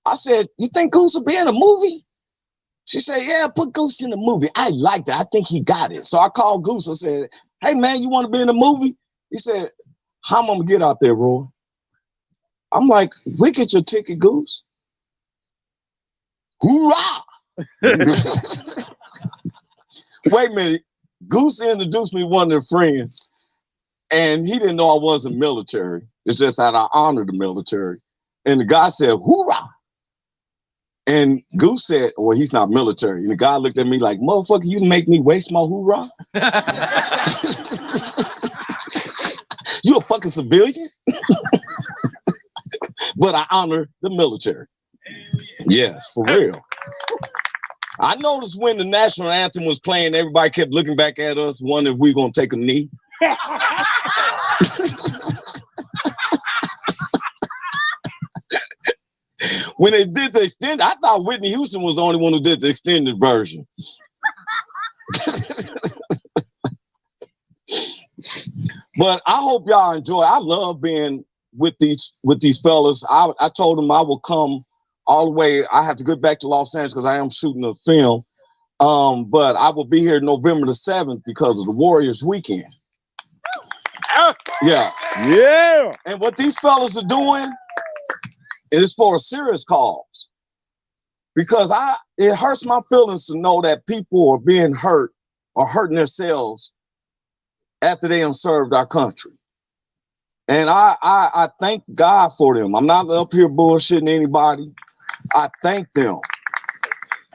I said, you think Goose will be in a movie? She said, yeah, put Goose in the movie. I like that. I think he got it. So I called Goose. I said, hey, man, you want to be in the movie? He said, how am I going to get out there, Roy? I'm like, we get your ticket, Goose. Hoorah! Wait a minute. Goose introduced me to one of their friends, and he didn't know I wasn't military. It's just that I honor the military. And the guy said, hoorah! And Goose said, well, he's not military. And the guy looked at me like, motherfucker, you make me waste my hoorah? You a fucking civilian? But I honor the military. Yes, for real. I noticed when the national anthem was playing, everybody kept looking back at us, wondering if we were going to take a knee. When they did the extended, I thought Whitney Houston was the only one who did the extended version. But I hope y'all enjoy. I love being with these fellas. I told them I will come all the way. I have to get back to Los Angeles because I am shooting a film. But I will be here November the 7th because of the Warriors weekend. Yeah. Yeah. And what these fellas are doing is for a serious cause. Because it hurts my feelings to know that people are being hurt or hurting themselves after they have served our country. And I thank God for them. I'm not up here bullshitting anybody. I thank them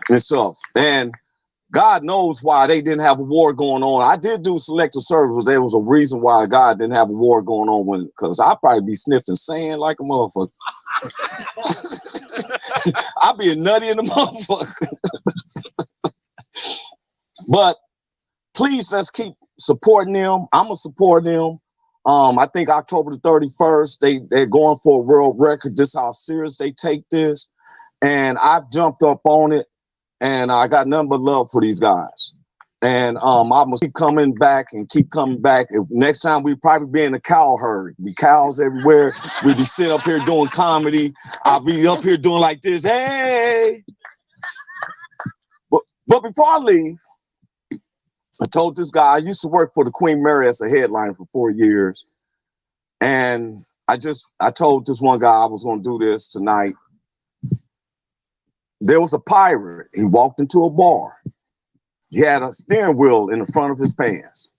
and stuff. And God knows why they didn't have a war going on. I did do selective service. There was a reason why God didn't have a war going on because I'd probably be sniffing sand like a motherfucker. I'd be a nutty in the motherfucker. But please, let's keep supporting them. I'm gonna support them. I think October the 31st, they're going for a world record. This is how serious they take this. And I've jumped up on it, and I got nothing but love for these guys. And I'm gonna keep coming back and keep coming back. Next time we probably be in a cow herd. Be cows everywhere. We'd be sitting up here doing comedy. I'll be up here doing like this. Hey. But before I leave, I told this guy, I used to work for the Queen Mary as a headliner for 4 years. And I told this one guy I was going to do this tonight. There was a pirate. He walked into a bar. He had a steering wheel in the front of his pants.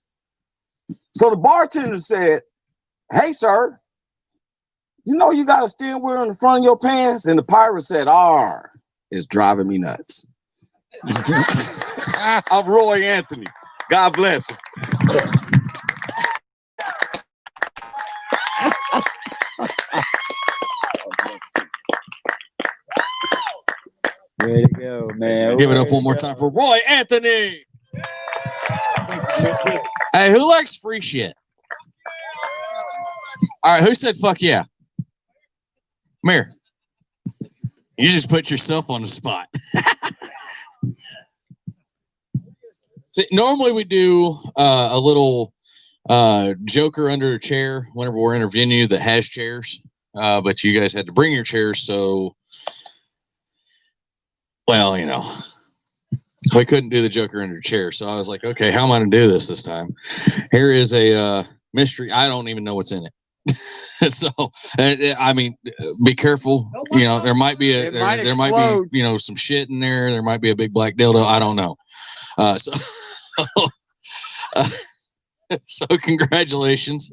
So the bartender said, hey, sir, you know you got a steering wheel in the front of your pants? And the pirate said, "R, it's driving me nuts." I'm Roy Anthony. God bless him. Way to go, man. Give it up one more time for Roy Anthony. Hey, who likes free shit? All right, who said fuck yeah? Come here. You just put yourself on the spot. See, normally we do a little joker under a chair whenever we're interviewing you that has chairs, but you guys had to bring your chairs, so, well, you know, we couldn't do the joker under a chair, so I was like, okay, how am I going to do this time? Here is a mystery. I don't even know what's in it. So, I mean, be careful. You know, there might be there might be, you know, some shit in there. There might be a big black dildo. I don't know. So congratulations.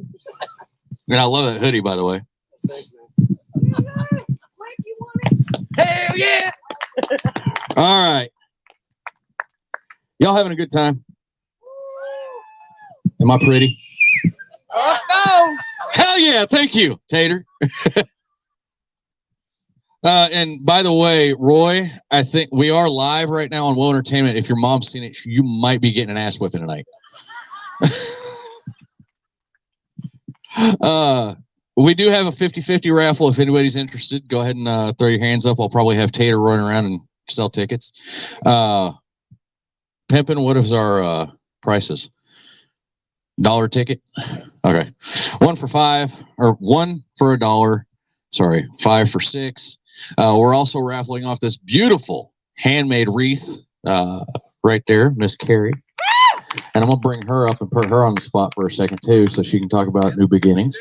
And I love that hoodie, by the way. Hell yeah! All right. Y'all having a good time? Am I pretty? go. Hell yeah. Thank you, Tater. And by the way, Roy, I think we are live right now on Will Entertainment. If your mom's seen it, you might be getting an ass whipping tonight. We do have a 50-50 raffle. If anybody's interested, go ahead and throw your hands up. I'll probably have Tater running around and sell tickets. Pimpin', what is our prices? $1 ticket? Okay. 1 for $5, or 1 for $1. Sorry, 5 for $6. We're also raffling off this beautiful handmade wreath right there, Miss Carrie. And I'm going to bring her up and put her on the spot for a second, too, so she can talk about new beginnings.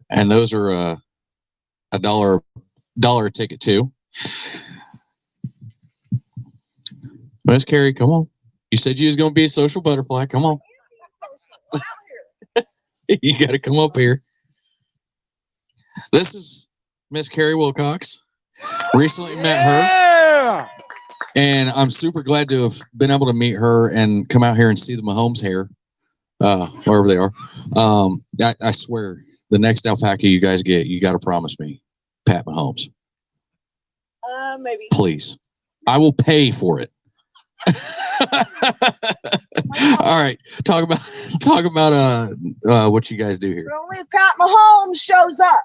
And those are $1 a ticket, too. Miss Carrie, come on. You said you was going to be a social butterfly. Come on. You got to come up here. This is Miss Carrie Wilcox. Recently met her. And I'm super glad to have been able to meet her and come out here and see the Mahomes hair, wherever they are. I swear, the next alpaca you guys get, you got to promise me, Pat Mahomes. Maybe. Please. I will pay for it. All right. Talk about what you guys do here. But only if Pat Mahomes shows up.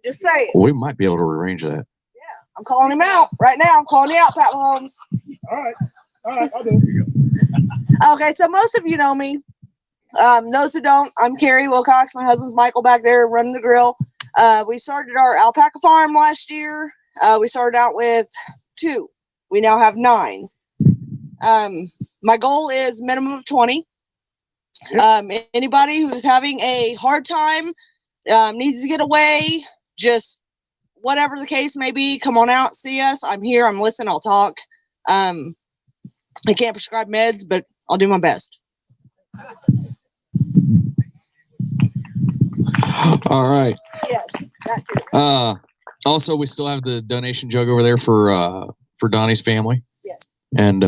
Just saying. We might be able to arrange that. Yeah, I'm calling him out right now. I'm calling you out, Pat Mahomes. All right, I'll do it. Okay, so most of you know me. Those who don't, I'm Carrie Wilcox. My husband's Michael back there running the grill. We started our alpaca farm last year. We started out with 2. We now have 9. My goal is minimum of 20. Anybody who's having a hard time, needs to get away, just whatever the case may be, come on out, see us. I'm here. I'm listening. I'll talk. I can't prescribe meds, but I'll do my best. All right. Yes, that too. Also, we still have the donation jug over there for Donnie's family. Yes. And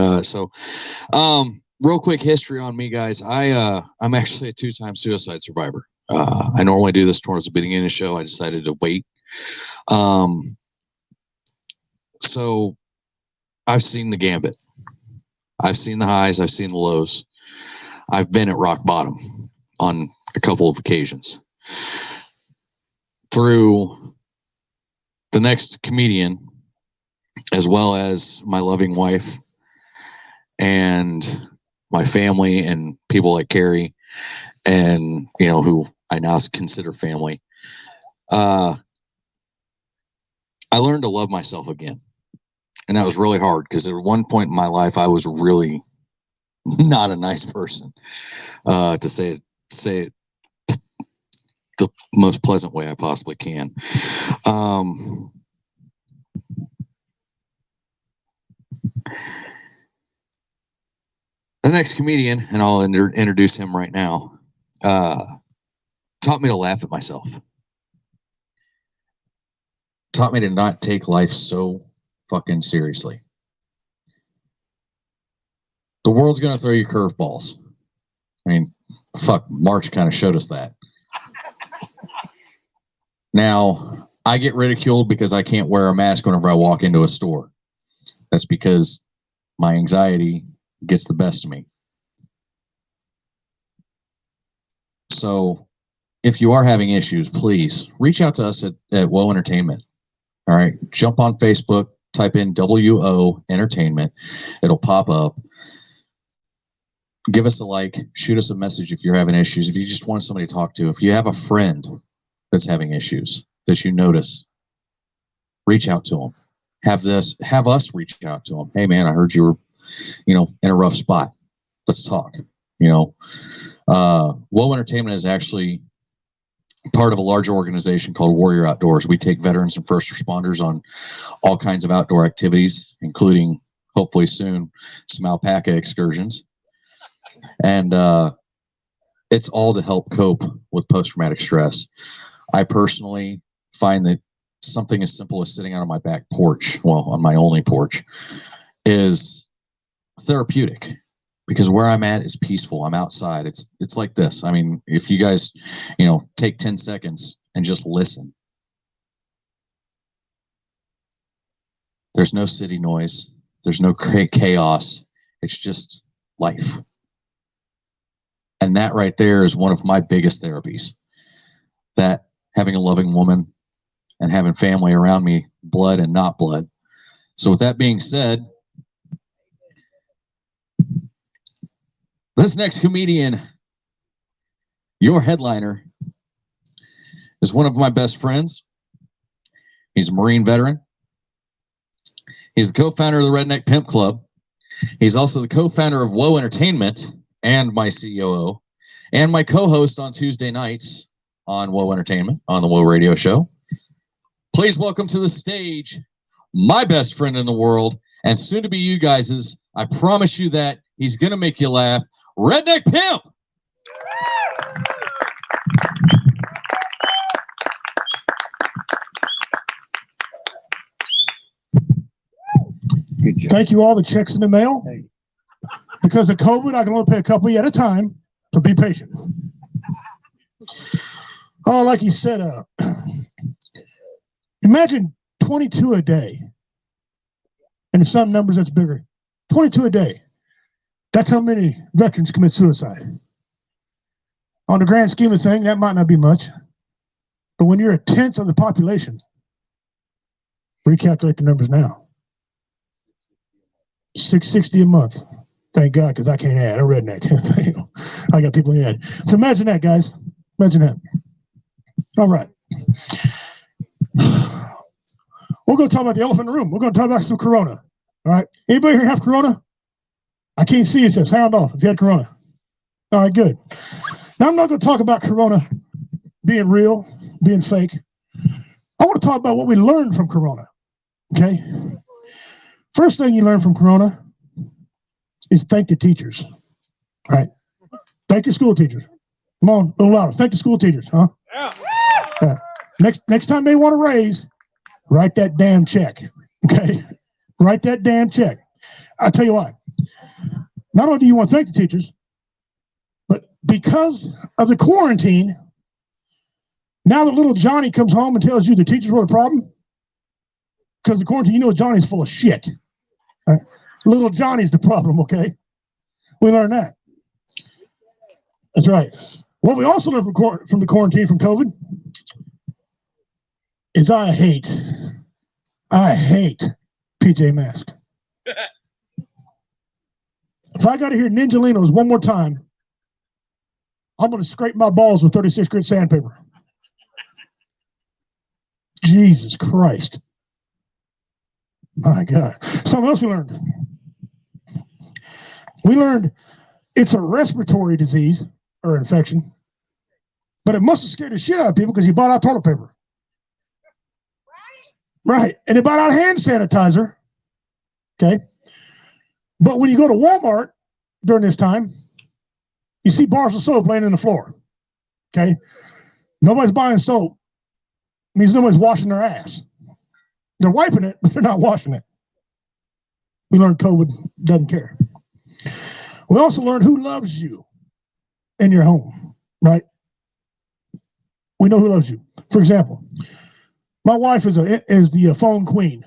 real quick history on me, guys. I'm actually a 2-time suicide survivor. I normally do this towards the beginning of the show. I decided to wait. So I've seen the gambit. I've seen the highs. I've seen the lows. I've been at rock bottom on a couple of occasions. Through the next comedian, as well as my loving wife and my family and people like Carrie and, who I now consider family, I learned to love myself again. And that was really hard because at one point in my life, I was really not a nice person, to say it the most pleasant way I possibly can. The next comedian, and I'll introduce him right now, taught me to laugh at myself. Taught me to not take life so fucking seriously. The world's going to throw you curveballs. I mean, fuck, March kind of showed us that. Now, I get ridiculed because I can't wear a mask whenever I walk into a store. That's because my anxiety gets the best of me. So, if you are having issues, please reach out to us at WO Entertainment. All right, jump on Facebook, type in WO Entertainment. It'll pop up. Give us a like, shoot us a message if you're having issues. If you just want somebody to talk to, if you have a friend that's having issues that you notice, reach out to them. Have us reach out to them. Hey man, I heard you were, in a rough spot. Let's talk. WO Entertainment is actually part of a larger organization called Warrior Outdoors. We take veterans and first responders on all kinds of outdoor activities, including hopefully soon some alpaca excursions. And it's all to help cope with post-traumatic stress. I personally find that something as simple as sitting out on my back porch, well, on my only porch, is therapeutic because where I'm at is peaceful. I'm outside. It's like this. I mean, if you guys, take 10 seconds and just listen. There's no city noise. There's no chaos. It's just life. And that right there is one of my biggest therapies. That having a loving woman and having family around me, blood and not blood. So with that being said, this next comedian, your headliner, is one of my best friends. He's a Marine veteran. He's the co-founder of the Redneck Pimp Club. He's also the co-founder of Whoa Entertainment and my COO, and my co-host on Tuesday nights on Whoa Entertainment on the Whoa Radio Show. Please welcome to the stage my best friend in the world, and soon to be you guys's. I promise you that he's gonna make you laugh. Redneck Pimp. Good job. Thank you all. The checks in the mail. Because of COVID, I can only pay a couple at a time, so be patient. Oh, like he said, imagine 22 a day. And in some numbers, that's bigger. 22 a day. That's how many veterans commit suicide. On the grand scheme of things, that might not be much. But when you're a tenth of the population, recalculate the numbers now. 660 a month. Thank God, because I can't add. I'm a redneck. I got people in the head. So imagine that, guys. Imagine that. All right. We're going to talk about the elephant in the room. We're going to talk about some Corona. All right. Anybody here have Corona? I can't see you, so sound off if you had Corona. All right, good. Now, I'm not going to talk about Corona being real, being fake. I want to talk about what we learned from Corona. Okay? First thing you learn from Corona is thank the teachers. All right. Thank your school teachers. Come on, a little louder. Thank the school teachers, huh? Yeah. Next time they want to raise, write that damn check. Okay? Write that damn check. I'll tell you why. Not only do you want to thank the teachers, but because of the quarantine, now that little Johnny comes home and tells you the teachers were the problem, because the quarantine, Johnny's full of shit. Right? Little Johnny's the problem, okay? We learned that. That's right. What we also learned from the quarantine, from COVID, is I hate PJ Masks. If I got to hear Ninjalinos one more time, I'm going to scrape my balls with 36 grit sandpaper. Jesus Christ. My God. Something else we learned. We learned it's a respiratory disease or infection, but it must have scared the shit out of people because you bought out toilet paper. Right. And they bought out hand sanitizer. Okay. But when you go to Walmart during this time, you see bars of soap laying on the floor. Okay. Nobody's buying soap. It means nobody's washing their ass. They're wiping it, but they're not washing it. We learned COVID doesn't care. We also learned who loves you in your home, right? We know who loves you. For example, my wife is the phone queen.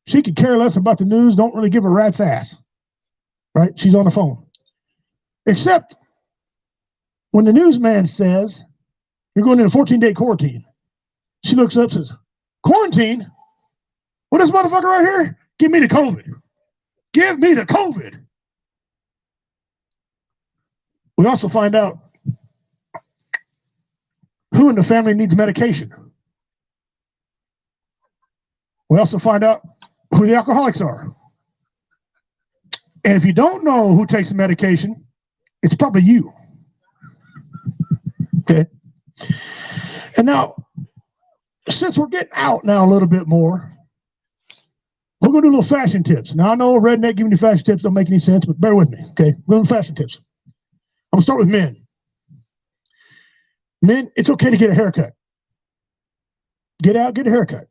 She could care less about the news, don't really give a rat's ass, right? She's on the phone. Except when the newsman says, you're going into a 14-day quarantine, she looks up and says, quarantine? What is this motherfucker right here? Give me the COVID. Give me the COVID. We also find out who in the family needs medication. We also find out who the alcoholics are. And if you don't know who takes the medication, it's probably you. Okay. And now, since we're getting out now a little bit more, we're going to do little fashion tips. Now, I know a redneck giving you fashion tips don't make any sense, but bear with me, okay? We're doing fashion tips. I'm going to start with men. Men, it's okay to get a haircut. Get out, get a haircut.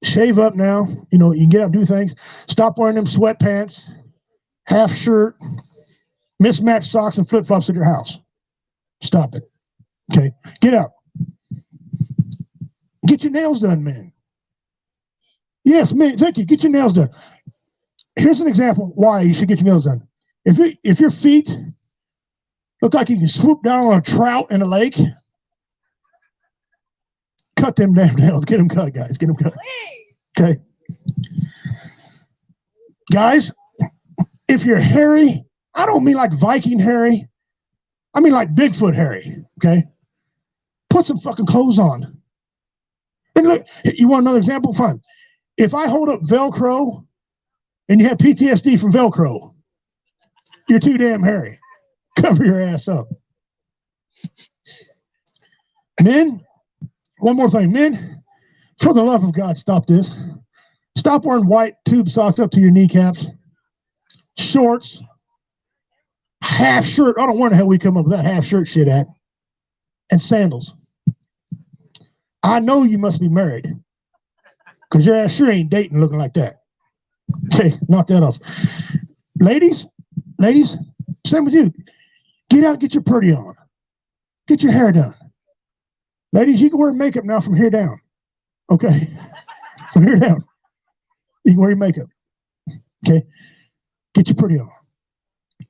Shave up now. You can get out and do things. Stop wearing them sweatpants, half shirt, mismatched socks and flip-flops at your house. Stop it. Okay, get out. Get your nails done, men. Yes, men, thank you. Get your nails done. Here's an example why you should get your nails done. If your feet look like you can swoop down on a trout in a lake, cut them damn nails. Get them cut, guys. Get them cut. Okay. Guys, if you're hairy, I don't mean like Viking hairy. I mean like Bigfoot hairy. Okay. Put some fucking clothes on. And look, you want another example? Fine. If I hold up Velcro and you have PTSD from Velcro, you're too damn hairy. Cover your ass up. Men, one more thing. Men, for the love of God, stop this. Stop wearing white tube socks up to your kneecaps. Shorts. Half shirt. I don't know where the hell we come up with that half shirt shit at. And sandals. I know you must be married. Because your ass sure ain't dating looking like that. Okay, knock that off. Ladies, same with you. Get out, get your pretty on. Get your hair done. Ladies, you can wear makeup now from here down. Okay? From here down. You can wear your makeup. Okay? Get your pretty on.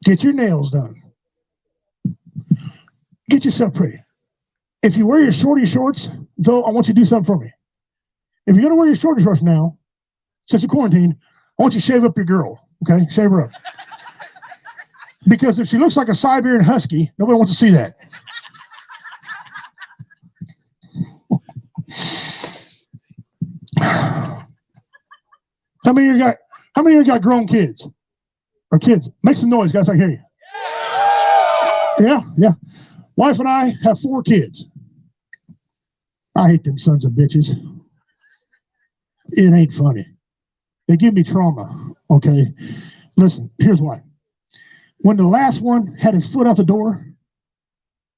Get your nails done. Get yourself pretty. If you wear your shorty shorts, though, I want you to do something for me. If you're going to wear your shorty shorts now, since the quarantine, I want you to shave up your girl. Okay? Shave her up. Because if she looks like a Siberian Husky, nobody wants to see that. How many of you got grown kids? Or kids? Make some noise, guys. I hear you. Yeah. Wife and I have 4 kids. I hate them sons of bitches. It ain't funny. They give me trauma. Okay. Listen, here's why. When the last one had his foot out the door,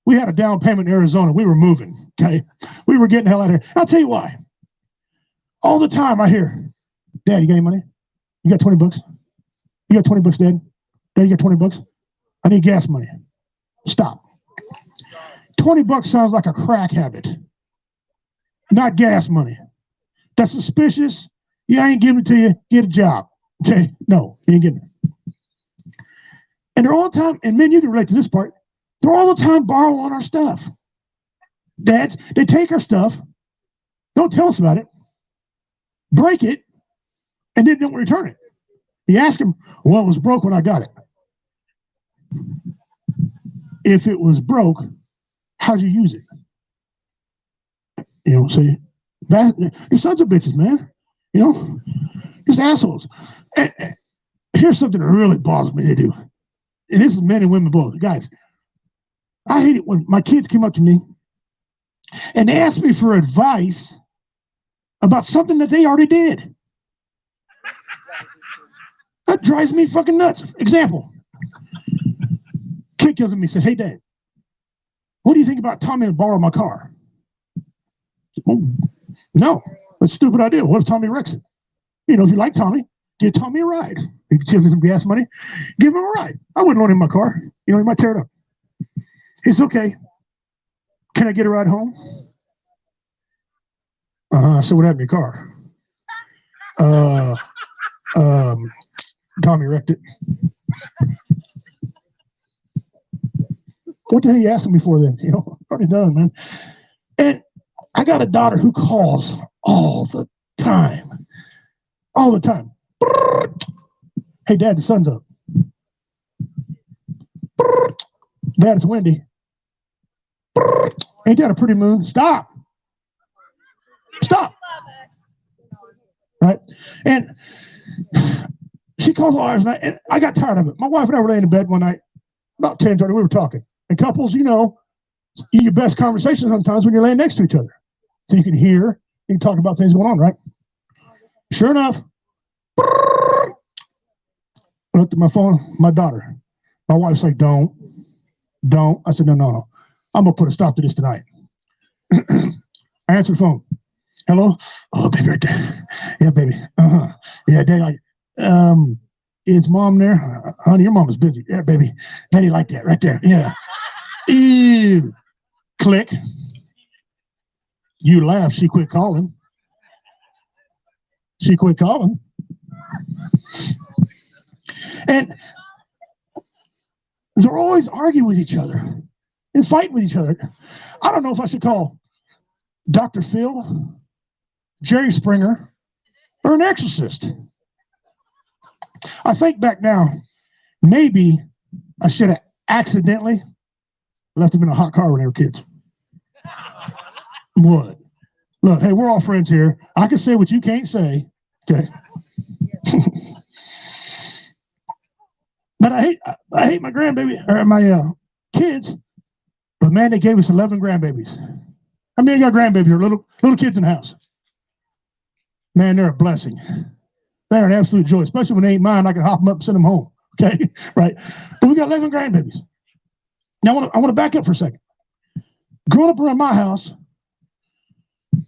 we had a down payment in Arizona. We were moving. Okay. We were getting the hell out of here. I'll tell you why. All the time I hear, Dad, you got any money? You got 20 bucks? You got 20 bucks, Dad? Dad, you got 20 bucks? I need gas money. Stop. 20 bucks sounds like a crack habit, not gas money. That's suspicious. Yeah, I ain't giving it to you. Get a job. Okay? No, you ain't getting it. And they're all the time, and men, you can relate to this part, they're all the time borrowing our stuff. Dads, they take our stuff, don't tell us about it, break it, and then don't return it. You ask them, well, it was broke when I got it. If it was broke, how'd you use it? You know, see, they're sons of bitches, man. You know, just assholes. And here's something that really bothers me. They do. And this is men and women both. Guys, I hate it when my kids come up to me and they ask me for advice about something that they already did. That drives me fucking nuts. Example. Kid comes to me and says, hey, Dad, what do you think about Tommy and borrow my car? No, that's a stupid idea. What if Tommy wrecks it? You know, if you like Tommy, give Tommy a ride. You can give him some gas money, give him a ride. I wouldn't loan him my car. You know, he might tear it up. It's okay. Can I get a ride home? So what happened to your car? Tommy wrecked it. What the hell are you asking me for then? You know, already done, man. And I got a daughter who calls all the time. All the time. Hey, Dad, the sun's up. Dad, it's windy. Ain't that a pretty moon? Stop. Stop. Right? And she calls all hours, and I got tired of it. My wife and I were laying in bed one night, about 10:30, we were talking. And couples, you know, your best conversation sometimes when you're laying next to each other. So you can hear, you can talk about things going on, right? Sure enough, I looked at my phone, my daughter. My wife's like, don't. I said, no. I'm going to put a stop to this tonight. I answered the phone. Hello? Oh, baby, right there. Yeah, baby. Yeah, Dad, is mom there? Honey, your mom is busy. There, baby. Daddy like that right there. Yeah. Ew. Click. You laugh. She quit calling. She quit calling. And they're always arguing with each other and fighting with each other. I don't know if I should call Dr. Phil, Jerry Springer, or an exorcist. I think back now, maybe I should have accidentally left them in a hot car when they were kids. What? Look, hey, we're all friends here. I can say what you can't say. Okay. But I hate my grandbaby or my kids. But man, they gave us 11 grandbabies. I mean, I got grandbabies or little kids in the house. Man, they're a blessing. They're an absolute joy, especially when they ain't mine. I can hop them up and send them home. Okay, right? But we got 11 grandbabies. Now I want to back up for a second. Growing up around my house,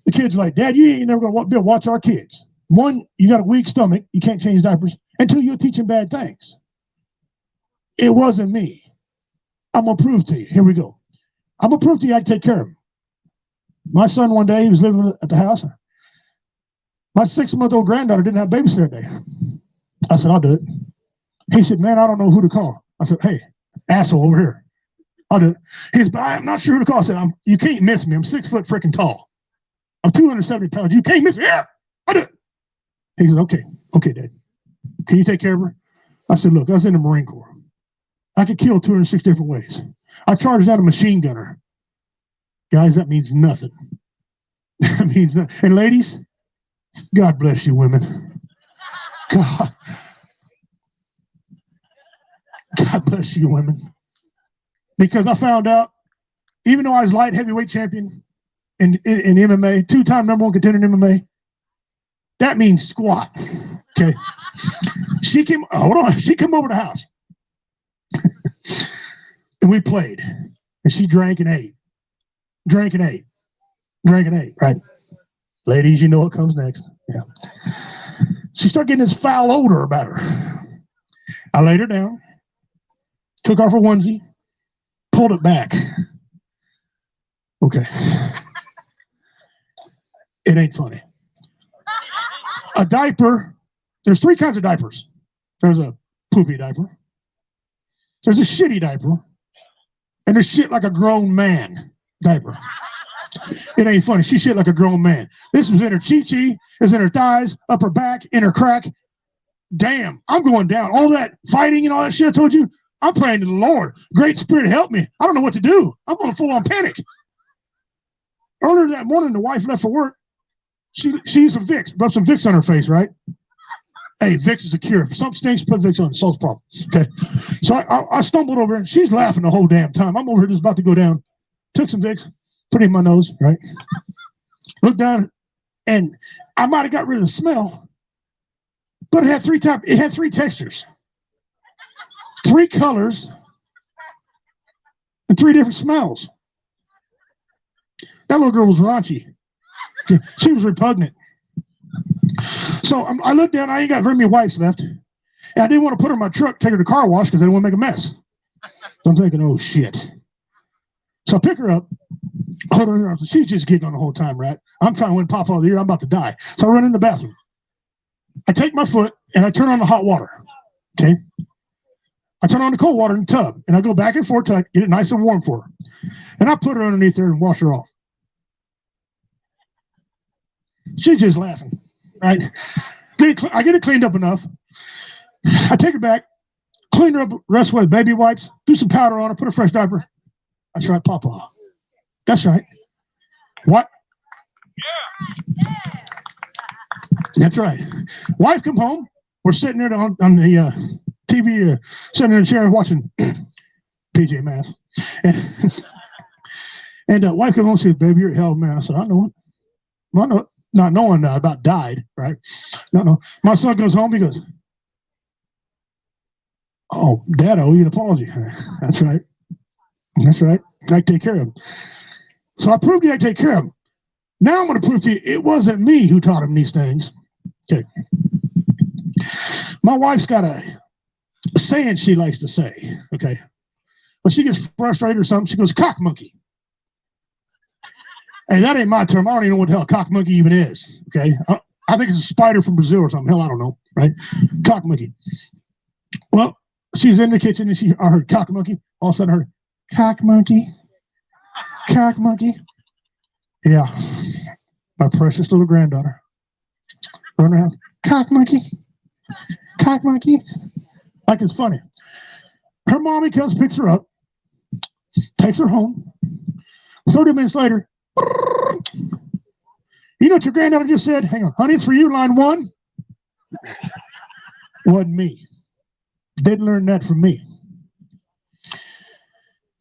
the kids are like, Dad, you ain't never gonna be able to watch our kids. One, you got a weak stomach, you can't change diapers. And two, you're teaching bad things. It wasn't me. I'm gonna prove to you. Here we go. I'm gonna prove to you I can take care of him. My son one day, he was living at the house. My 6-month-old granddaughter didn't have a babysitter that day. I said, I'll do it. He said, man, I don't know who to call. I said, hey, asshole over here. I'll do it. He said, but I'm not sure who to call. I said, you can't miss me. I'm 6 foot freaking tall. I'm 270 pounds. You can't miss me. Yeah, I'll do it. He said, okay, Dad. Can you take care of her? I said, look, I was in the Marine Corps. I could kill 206 different ways. I charged out a machine gunner. Guys, that means nothing. That means nothing. And ladies, God bless you, women. God bless you, women. Because I found out, even though I was light heavyweight champion in MMA, 2-time #1 contender in MMA, that means squat. Okay. She came over to the house. And we played. And she drank and ate. Right? Ladies, you know what comes next. Yeah. She started getting this foul odor about her. I laid her down, took off her onesie, pulled it back. Okay. It ain't funny. A diaper, there's 3 kinds of diapers. There's a poopy diaper. There's a shitty diaper. And there's shit like a grown man diaper. It ain't funny. She shit like a grown man. This was in her chi-chi, is in her thighs, up her back, in her crack. Damn, I'm going down. All that fighting and all that shit I told you, I'm praying to the Lord. Great Spirit, help me. I don't know what to do. I'm going full on panic. Earlier that morning, the wife left for work. She used some Vicks, rubbed some Vicks on her face, right? Hey, Vicks is a cure. If something stinks, put Vicks on it. Solves problems. Okay. So I stumbled over and she's laughing the whole damn time. I'm over here just about to go down. Took some Vicks, put it in my nose, right? Looked down, and I might have got rid of the smell, but it had 3 textures, 3 colors, and 3 different smells. That little girl was raunchy. She was repugnant. So I looked down. I ain't got very many wipes left. And I didn't want to put her in my truck, take her to the car wash because I didn't want to make a mess. So I'm thinking, oh, shit. So I pick her up. Hold on. She's just giggling the whole time, right? I'm trying to win pop all the year. I'm about to die. So I run in the bathroom. I take my foot and I turn on the hot water. Okay. I turn on the cold water in the tub and I go back and forth till I get it nice and warm for her. And I put her underneath there and wash her off. She's just laughing, right? I get it cleaned up enough. I take her back, clean her up, rest with baby wipes, do some powder on her, put a fresh diaper. That's right, Papa. That's right. What? Yeah. That's right. Wife come home. We're sitting there on the TV, sitting in a chair watching PJ Masks. And wife come home and says, baby, you're a hell of a man. I said, I know it. I know it. Not knowing that I about died, right? No. My son goes home. He goes, oh, Dad, I owe you an apology. That's right. That's right. I take care of him. So I proved to you I take care of him. Now I'm going to prove to you it wasn't me who taught him these things. Okay. My wife's got a saying she likes to say, okay? When she gets frustrated or something, she goes, cock monkey. Hey, that ain't my term. I don't even know what the hell cock monkey even is, okay? I think it's a spider from Brazil or something. Hell, I don't know, right? Cock monkey. Well, she was in the kitchen and I heard cock monkey. All of a sudden I heard, cock monkey, cock monkey. Yeah, my precious little granddaughter. Running around, cock monkey, cock monkey. Like it's funny. Her mommy comes, picks her up, takes her home. 30 minutes later, you know what your granddaughter just said? Hang on, honey, it's for you, line 1. Wasn't me. Didn't learn that from me.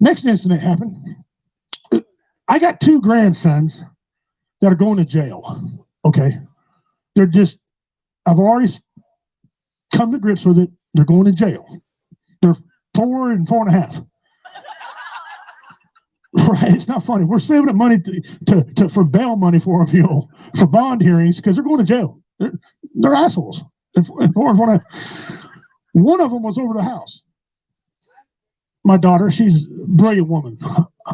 Next incident happened. I got 2 grandsons that are going to jail. Okay. They're just, I've already come to grips with it. They're going to jail. They're 4 and 4.5. Right? It's not funny. We're saving up money for bail money for them, you know, for bond hearings because they're going to jail. They're assholes. They're 4 and 4.5. One of them was over the house. My daughter, she's a brilliant woman,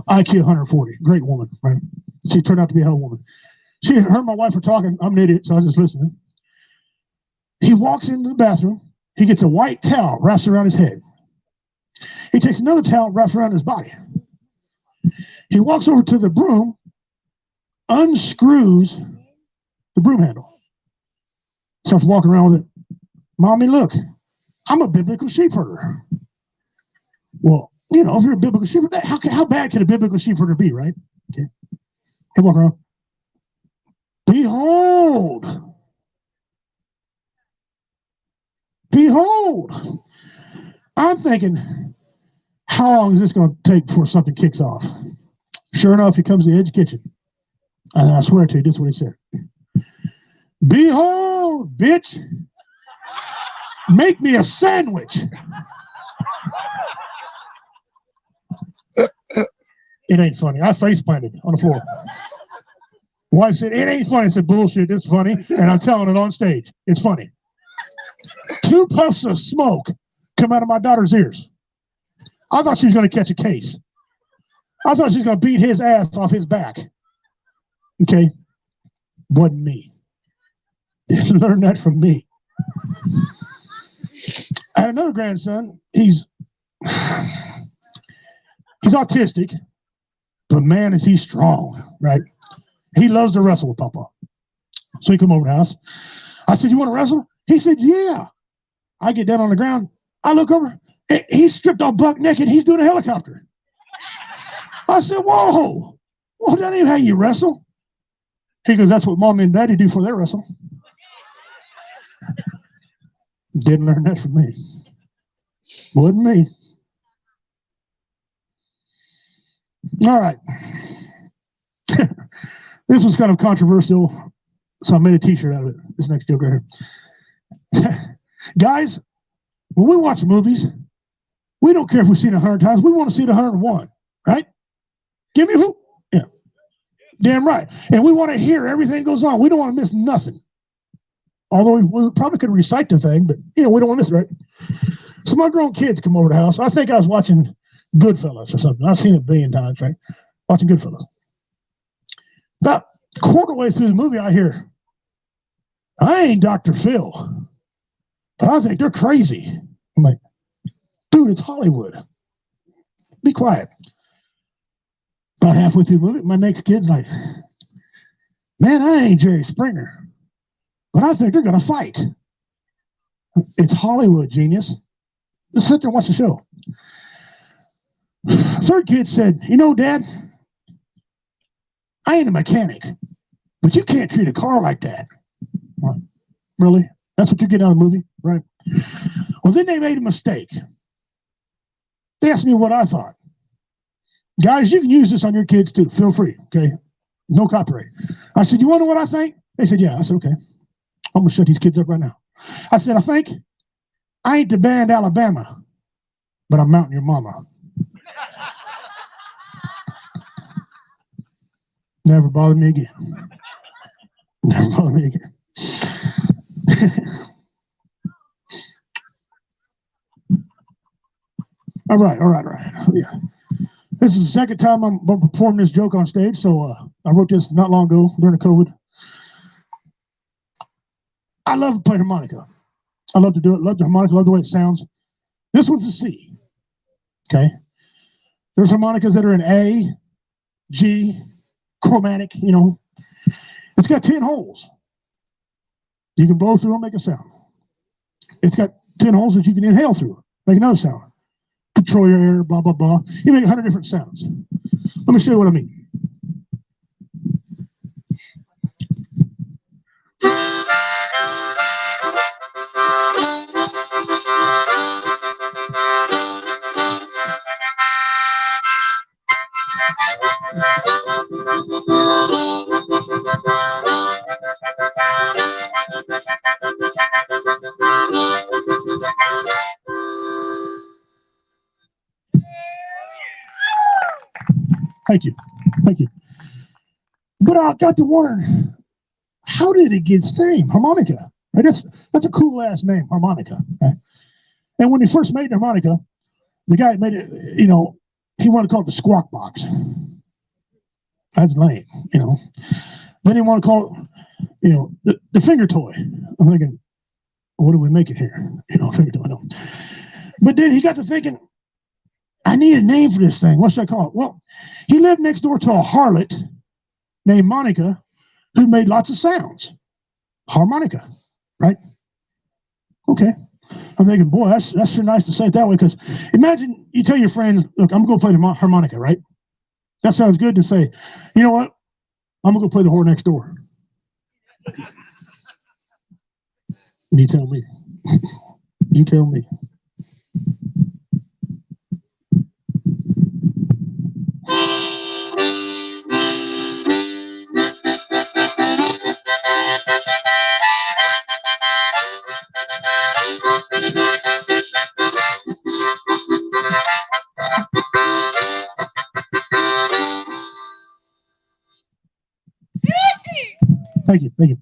IQ 140, great woman, right? She turned out to be a hell woman. She heard my wife were talking. I'm an idiot, so I was just listening. He walks into the bathroom. He gets a white towel, wraps around his head. He takes another towel, wraps around his body. He walks over to the broom, unscrews the broom handle, starts walking around with it. Mommy, look, I'm a biblical sheep herder. Well, you know, if you're a biblical sheep herder, how bad can a biblical sheep herder be, right? Okay. He walk around. Behold. Behold. I'm thinking, how long is this going to take before something kicks off? Sure enough, he comes to the edge of the kitchen. And I swear to you, this is what he said. Behold, bitch. Make me a sandwich. It ain't funny. I face planted on the floor. Wife said, it ain't funny. I said, bullshit, it's funny. And I'm telling it on stage. It's funny. 2 puffs of smoke come out of my daughter's ears. I thought she was going to catch a case. I thought she was going to beat his ass off his back. Okay? Wasn't me. Didn't learn that from me. I had another grandson. He's autistic, but man, is he strong, right? He loves to wrestle with Papa. So he come over to the house. I said, you want to wrestle? He said, yeah. I get down on the ground. I look over. He's stripped all buck naked. He's doing a helicopter. I said, whoa. Well, that ain't how you wrestle. He goes, that's what Mommy and Daddy do before they wrestle. Didn't learn that from me. Wasn't me. All right. This was kind of controversial, so I made a t-shirt out of it. This next joke right here. Guys, when we watch movies, we don't care if we've seen it 100 times. We want to see it 101, right? Give me who? Yeah. Damn right. And we want to hear everything goes on. We don't want to miss nothing. Although we probably could recite the thing, but, you know, we don't want to miss it, right? So my grown kids come over to the house. I think I was watching Goodfellas or something. I've seen it a billion times, right? Watching Goodfellas. About a quarter way through the movie, I hear, I ain't Dr. Phil, but I think they're crazy. I'm like, dude, it's Hollywood. Be quiet. About halfway through the movie, my next kid's like, man, I ain't Jerry Springer, but I think they're going to fight. It's Hollywood, genius. Just sit there and watch the show. Third kid said, you know, Dad, I ain't a mechanic, but you can't treat a car like that. Well, really? That's what you get out of the movie, right? Well, then they made a mistake. They asked me what I thought. Guys, you can use this on your kids too. Feel free, okay? No copyright. I said, you want to know what I think? They said, yeah. I said, okay. I'm going to shut these kids up right now. I said, I think I ain't the band Alabama, but I'm mounting your mama. Never bother me again. Never bother me again. All right. Yeah. This is the second time I'm performing this joke on stage, so I wrote this not long ago during the COVID. I love to play harmonica. I love to do it. Love the harmonica. Love the way it sounds. This one's a C. Okay. There's harmonicas that are in A, G, chromatic. You know, it's got 10 holes. You can blow through and make a sound. It's got 10 holes that you can inhale through, make another sound. Control your air, blah, blah, blah. You make 100 different sounds. Let me show you what I mean. Thank you. But I got to wondering, how did it get its name, harmonica? Right? That's a cool ass name, harmonica. Right? And when he first made the harmonica, the guy made it, you know, he wanted to call it the squawk box. That's lame, you know. Then he wanted to call it, you know, the finger toy. I'm thinking, what are we making here? You know, finger toy. No. But then he got to thinking, I need a name for this thing. What should I call it? Well, he lived next door to a harlot named Monica who made lots of sounds. Harmonica, right? Okay. I'm thinking, boy, that's sure nice to say it that way, because imagine you tell your friends, look, I'm going to play the harmonica, right? That sounds good to say, you know what? I'm going to go play the whore next door. You tell me. You tell me. Thank you.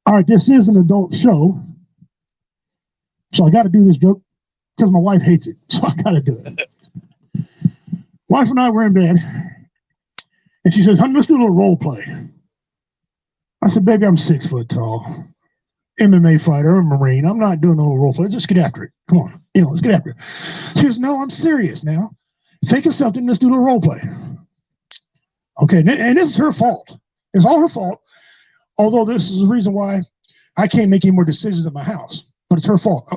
All right, this is an adult show, so I got to do this joke because my wife hates it, so I got to do it. Wife and I were in bed, and she says, honey, let's do a little role play. I said, baby, I'm 6 foot tall, MMA fighter, I'm a Marine. I'm not doing a little role play. Let's get after it. Come on, you know, let's get after it. She says, no, I'm serious now. Think of something, let's do a little role play. Okay, and this is her fault. It's all her fault, although this is the reason why I can't make any more decisions at my house. But it's her fault.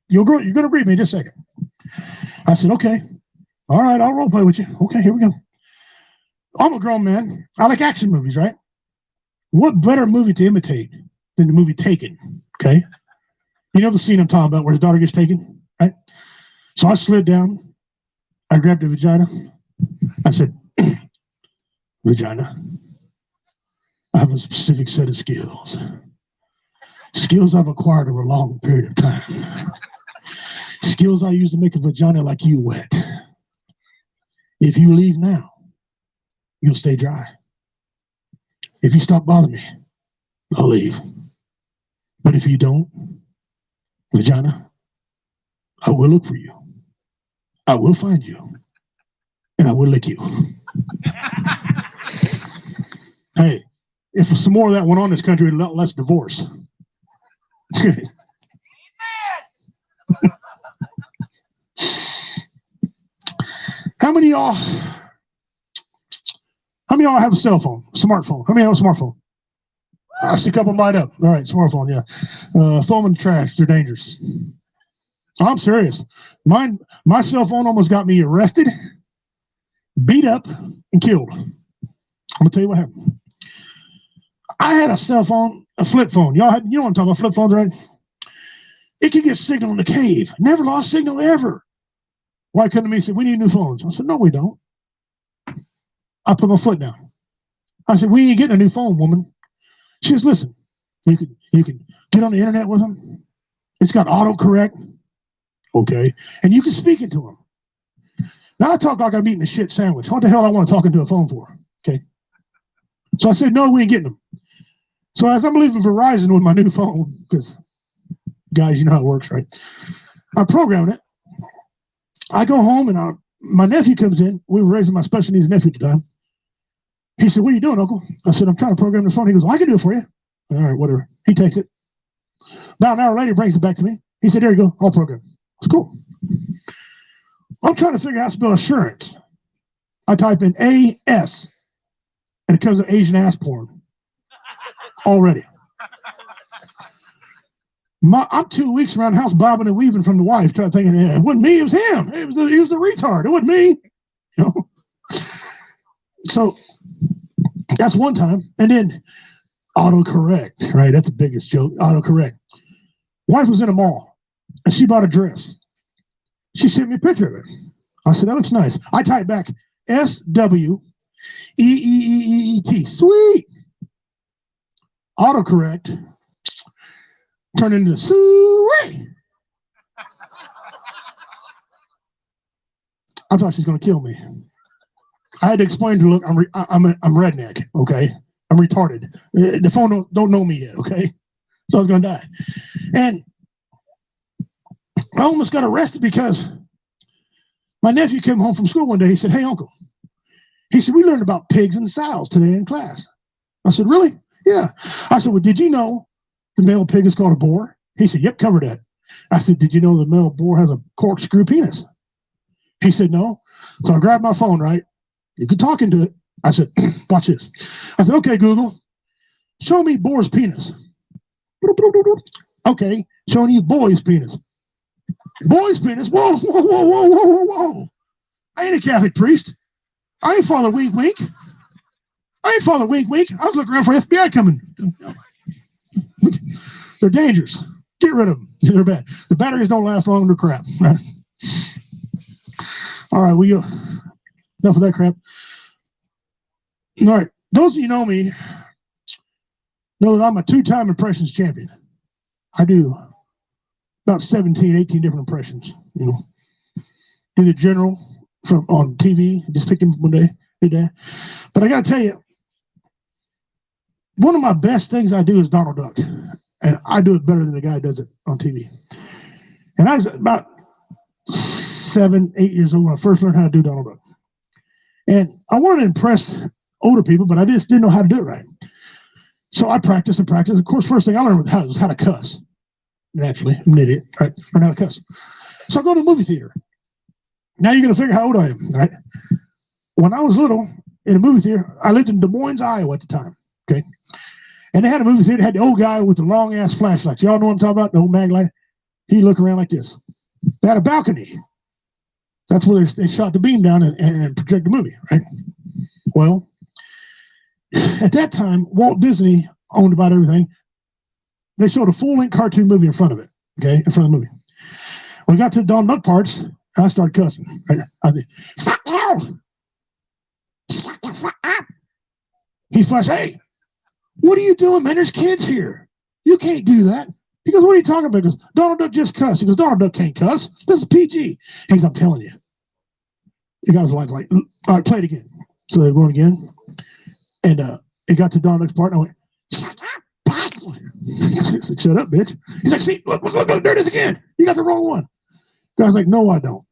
You're going to agree with me in just a second. I said, okay. All right, I'll role play with you. Okay, here we go. I'm a grown man. I like action movies, right? What better movie to imitate than the movie Taken, okay? You know the scene I'm talking about where his daughter gets taken, right? So I slid down. I grabbed her vagina. I said, vagina, I have a specific set of skills. Skills I've acquired over a long period of time. Skills I use to make a vagina like you wet. If you leave now, you'll stay dry. If you stop bothering me, I'll leave. But if you don't, vagina, I will look for you. I will find you. And I will lick you. Hey, if some more of that went on in this country, less divorce. How many of y'all have a cell phone, smartphone? How many have a smartphone? I see a couple light up. All right, smartphone, yeah. Throw them in the trash. They're dangerous. I'm serious. My cell phone almost got me arrested, beat up, and killed. I'm gonna tell you what happened. I had a cell phone, a flip phone. You know what I'm talking about, flip phones, right? It could get signal in the cave. Never lost signal ever. Why couldn't me say, we need new phones? I said, no, we don't. I put my foot down. I said, we ain't getting a new phone, woman. She says, listen, you can get on the internet with them. It's got autocorrect. Okay. And you can speak into them. Now I talk like I'm eating a shit sandwich. What the hell I want to talk into a phone for? Okay. So I said, no, we ain't getting them. So as I'm leaving Verizon with my new phone, because guys, you know how it works, right? I'm programming it. I go home and my nephew comes in. We were raising my special needs nephew at the time. He said, "What are you doing, Uncle?" I said, "I'm trying to program the phone." He goes, "Well, I can do it for you." All right, whatever. He takes it. About an hour later, he brings it back to me. He said, "There you go, I'll program." It's cool. I'm trying to figure out how to spell assurance. I type in AS, and it comes with Asian ass porn already. I'm 2 weeks around the house bobbing and weaving from the wife, trying to think, it wasn't me, it was him. He was the retard. It wasn't me. You know. So that's one time. And then autocorrect, right? That's the biggest joke. Autocorrect. Wife was in a mall and she bought a dress. She sent me a picture of it. I said, "That looks nice." I typed back SWEEEEET. Sweet. Autocorrect turned into sweet. I thought she was going to kill me. I had to explain to her, "Look, I'm redneck, okay? I'm retarded. The phone don't know me yet, okay? So I was going to die." And I almost got arrested because my nephew came home from school one day. He said, "Hey, Uncle," he said, "we learned about pigs and sows today in class." I said, "Really?" "Yeah." I said, "Well, did you know the male pig is called a boar?" He said, "Yep, covered that." I said, "Did you know the male boar has a corkscrew penis?" He said, "No." So I grabbed my phone, right? You could talk into it. I said, "Watch this." I said, "Okay, Google, show me boar's penis." Okay, showing you boy's penis. Boy's penis? Whoa, whoa, whoa, whoa, whoa, whoa, whoa. I ain't a Catholic priest. I ain't Father Wink Wink. I ain't Father Wink Wink. I was looking around for FBI coming. They're dangerous. Get rid of them. They're bad. The batteries don't last long. They're crap. Right? All right, we go. Enough of that crap. All right, those of you know me know that I'm a 2-time impressions champion. I do about 17, 18 different impressions. You know, do the general on TV. Just pick him one day, every day. But I got to tell you, one of my best things I do is Donald Duck, and I do it better than the guy who does it on TV. And I was about 7, 8 years old when I first learned how to do Donald Duck. And I wanted to impress older people, but I just didn't know how to do it right. So I practiced and practiced. Of course, first thing I learned was how to cuss. Naturally, I'm an idiot, right? Learn how to cuss. So I go to the movie theater. Now you're going to figure how old I am, right? When I was little, in a movie theater, I lived in Des Moines, Iowa at the time, okay? And they had a movie theater, had the old guy with the long-ass flashlights. Y'all know what I'm talking about? The old mag light? He'd look around like this. They had a balcony. That's where they shot the beam down and project the movie, right? Well, at that time, Walt Disney owned about everything. They showed a full-length cartoon movie in front of it, okay, in front of the movie. When we got to the Donald Duck parts, I started cussing. Right? I said, "Fuck you! Shut the fuck up!" He flashed, "Hey, what are you doing, man? There's kids here. You can't do that." He goes, "What are you talking about?" He goes, "Donald Duck just cussed." He goes, "Donald Duck can't cuss. This is PG." He goes, "I'm telling you." The guys were like, "All right, play it again." So they're going again. And it got to Donald Duck's part, and I went, "Shut up, bastard." He's like, "Shut up, bitch." He's like, "See, look, there it is again. You got the wrong one." The guy's like, "No, I don't.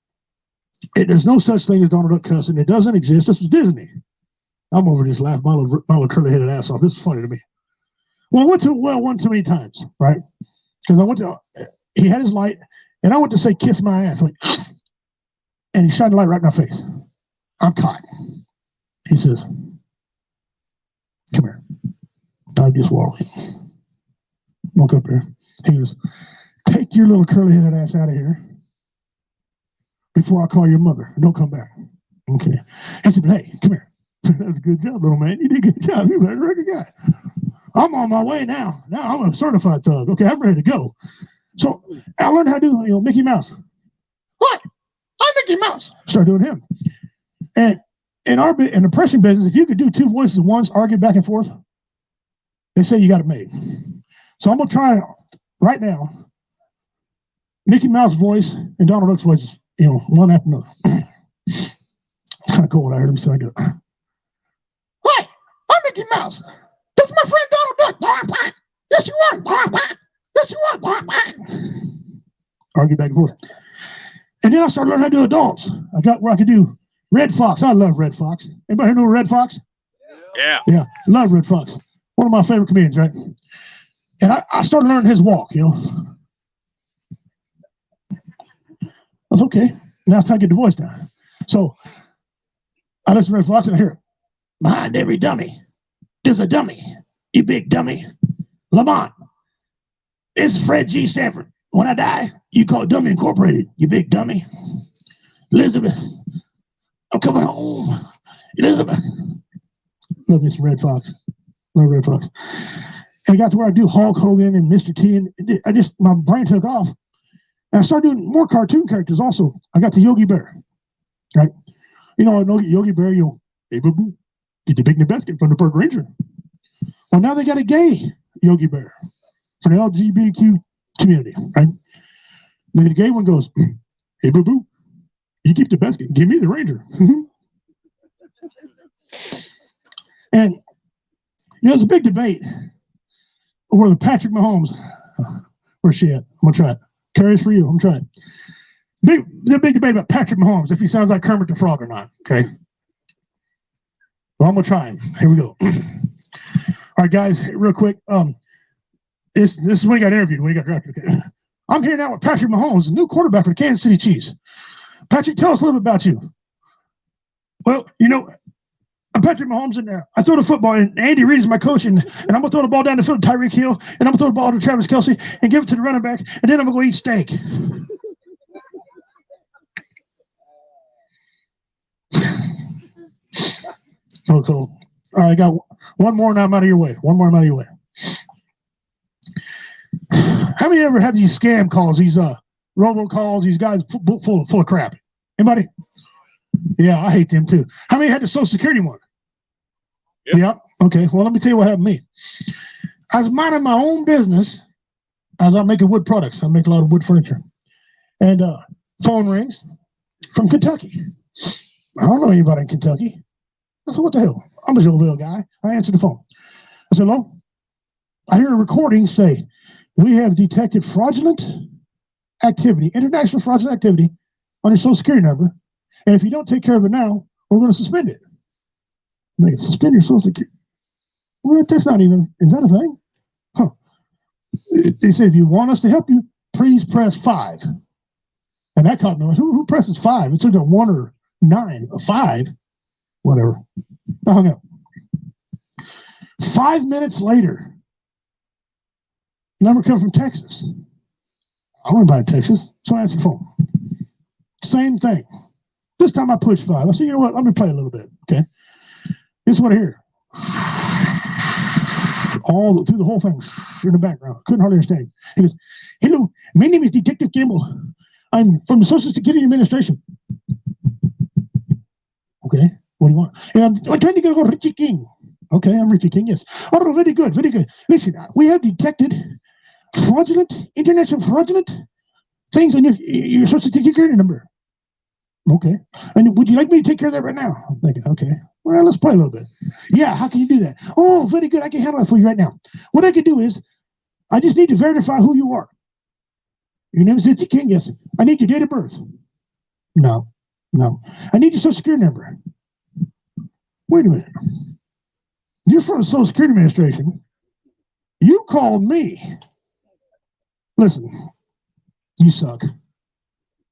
There's no such thing as Donald Duck cussing. It doesn't exist. This is Disney." I'm over just laughing my little curly-headed ass off. This is funny to me. Well, I went to a well one too many times, right? Because he had his light, and I went to say, "Kiss my ass." I went, and he shined the light right in my face. I'm caught. He says, "Come here." I just walked in. Walk up there. He goes, "Take your little curly-headed ass out of here before I call your mother. Don't come back." Okay. He said, "But hey, come here." "That's a good job, little man. You did a good job. You're a very good guy. I'm on my way now. Now I'm a certified thug. Okay, I'm ready to go." So I learned how to do, Mickey Mouse. "What? I'm Mickey Mouse." Start doing him. And in the pressing business, if you could do two voices at once, argue back and forth, they say you got it made. So I'm gonna try right now. Mickey Mouse voice and Donald Duck's voice, one after another. It's kind of cool. I heard him, so I do it. "Hi, I'm Mickey Mouse. This is my friend Donald Duck. Yes, you are. Yes, you are." Argue back and forth. And then I started learning how to do adults. I got where I could do Red Fox. I love Red Fox. Anybody here know Red Fox? Yeah. Yeah, love Red Fox. One of my favorite comedians, right? And I started learning his walk, you know. That's okay. Now it's time to get the voice down. So I listen to Red Fox and I hear, mind every dummy. There's a dummy. You big dummy. Lamont. It's Fred G. Sanford. When I die, you call it Dummy Incorporated. You big dummy. Elizabeth. I'm coming home. Elizabeth. Love me some Red Fox. Love Red Fox. And I got to where I do Hulk Hogan and Mr. T, and my brain took off. And I started doing more cartoon characters also. I got the Yogi Bear. Right? You know, I know Yogi Bear, you know, hey, boo boo, get the picnic basket from the Park Ranger. Well, now they got a gay Yogi Bear for the LGBTQ community, right? Then the gay one goes, hey, boo boo, you keep the basket, give me the Ranger. And, you know, there's a big debate where Patrick Mahomes, where's she at? I'm going to try it. Carrie's for you. I'm trying. The big debate about Patrick Mahomes, if he sounds like Kermit the Frog or not. Okay. Well, I'm gonna try him. Here we go. All right, guys, real quick. This is when he got interviewed, when he got drafted. Okay. I'm here now with Patrick Mahomes, the new quarterback for the Kansas City Chiefs. Patrick, tell us a little bit about you. Well, you know, I'm Patrick Mahomes, and I throw the football, and Andy Reid is my coach, and I'm going to throw the ball down the field to Tyreek Hill, and I'm going to throw the ball to Travis Kelce and give it to the running back, and then I'm going to go eat steak. Oh, cool. All right, I got one more, and I'm out of your way. One more, I'm out of your way. How many ever had these scam calls, these robocalls, these guys full of crap? Anybody? Yeah, I hate them too. How many had the Social Security one? Yep. Yeah. Okay. Well, let me tell you what happened to me. I was minding my own business as I'm making wood products. I make a lot of wood furniture. And phone rings from Kentucky. I don't know anybody in Kentucky. I said, what the hell? I'm a Joeville guy. I answered the phone. I said, hello? I hear a recording say, we have detected fraudulent activity, international fraudulent activity on your Social Security number. And if you don't take care of it now, we're going to suspend it. I'm like, suspend your Social Security? Well, that's not even, is that a thing? Huh. They said, if you want us to help you, please press 5. And that caught me. Who presses 5? It's like a 1 or 9, a 5, whatever. I hung up. 5 minutes later, number come from Texas. I want to buy Texas, so I answered the phone. Same thing. This time I pushed 5. I said, you know what? Let me play a little bit. Okay. This is what I hear. All through the whole thing in the background. Couldn't hardly understand. He goes, hello, my name is Detective Campbell. I'm from the Social Security Administration. Okay. What do you want? And I'm trying to get a Richie King. Okay, I'm Richie King, yes. Oh, very good, very good. Listen, we have detected international fraudulent things on your Social Security number. Okay. And would you like me to take care of that right now? I'm thinking, okay. Well, let's play a little bit. Yeah, how can you do that? Oh, very good. I can handle that for you right now. What I can do is, I just need to verify who you are. Your name is Richie King, yes. I need your date of birth. No. I need your Social Security number. Wait a minute. You're from the Social Security Administration. You called me. Listen, you suck.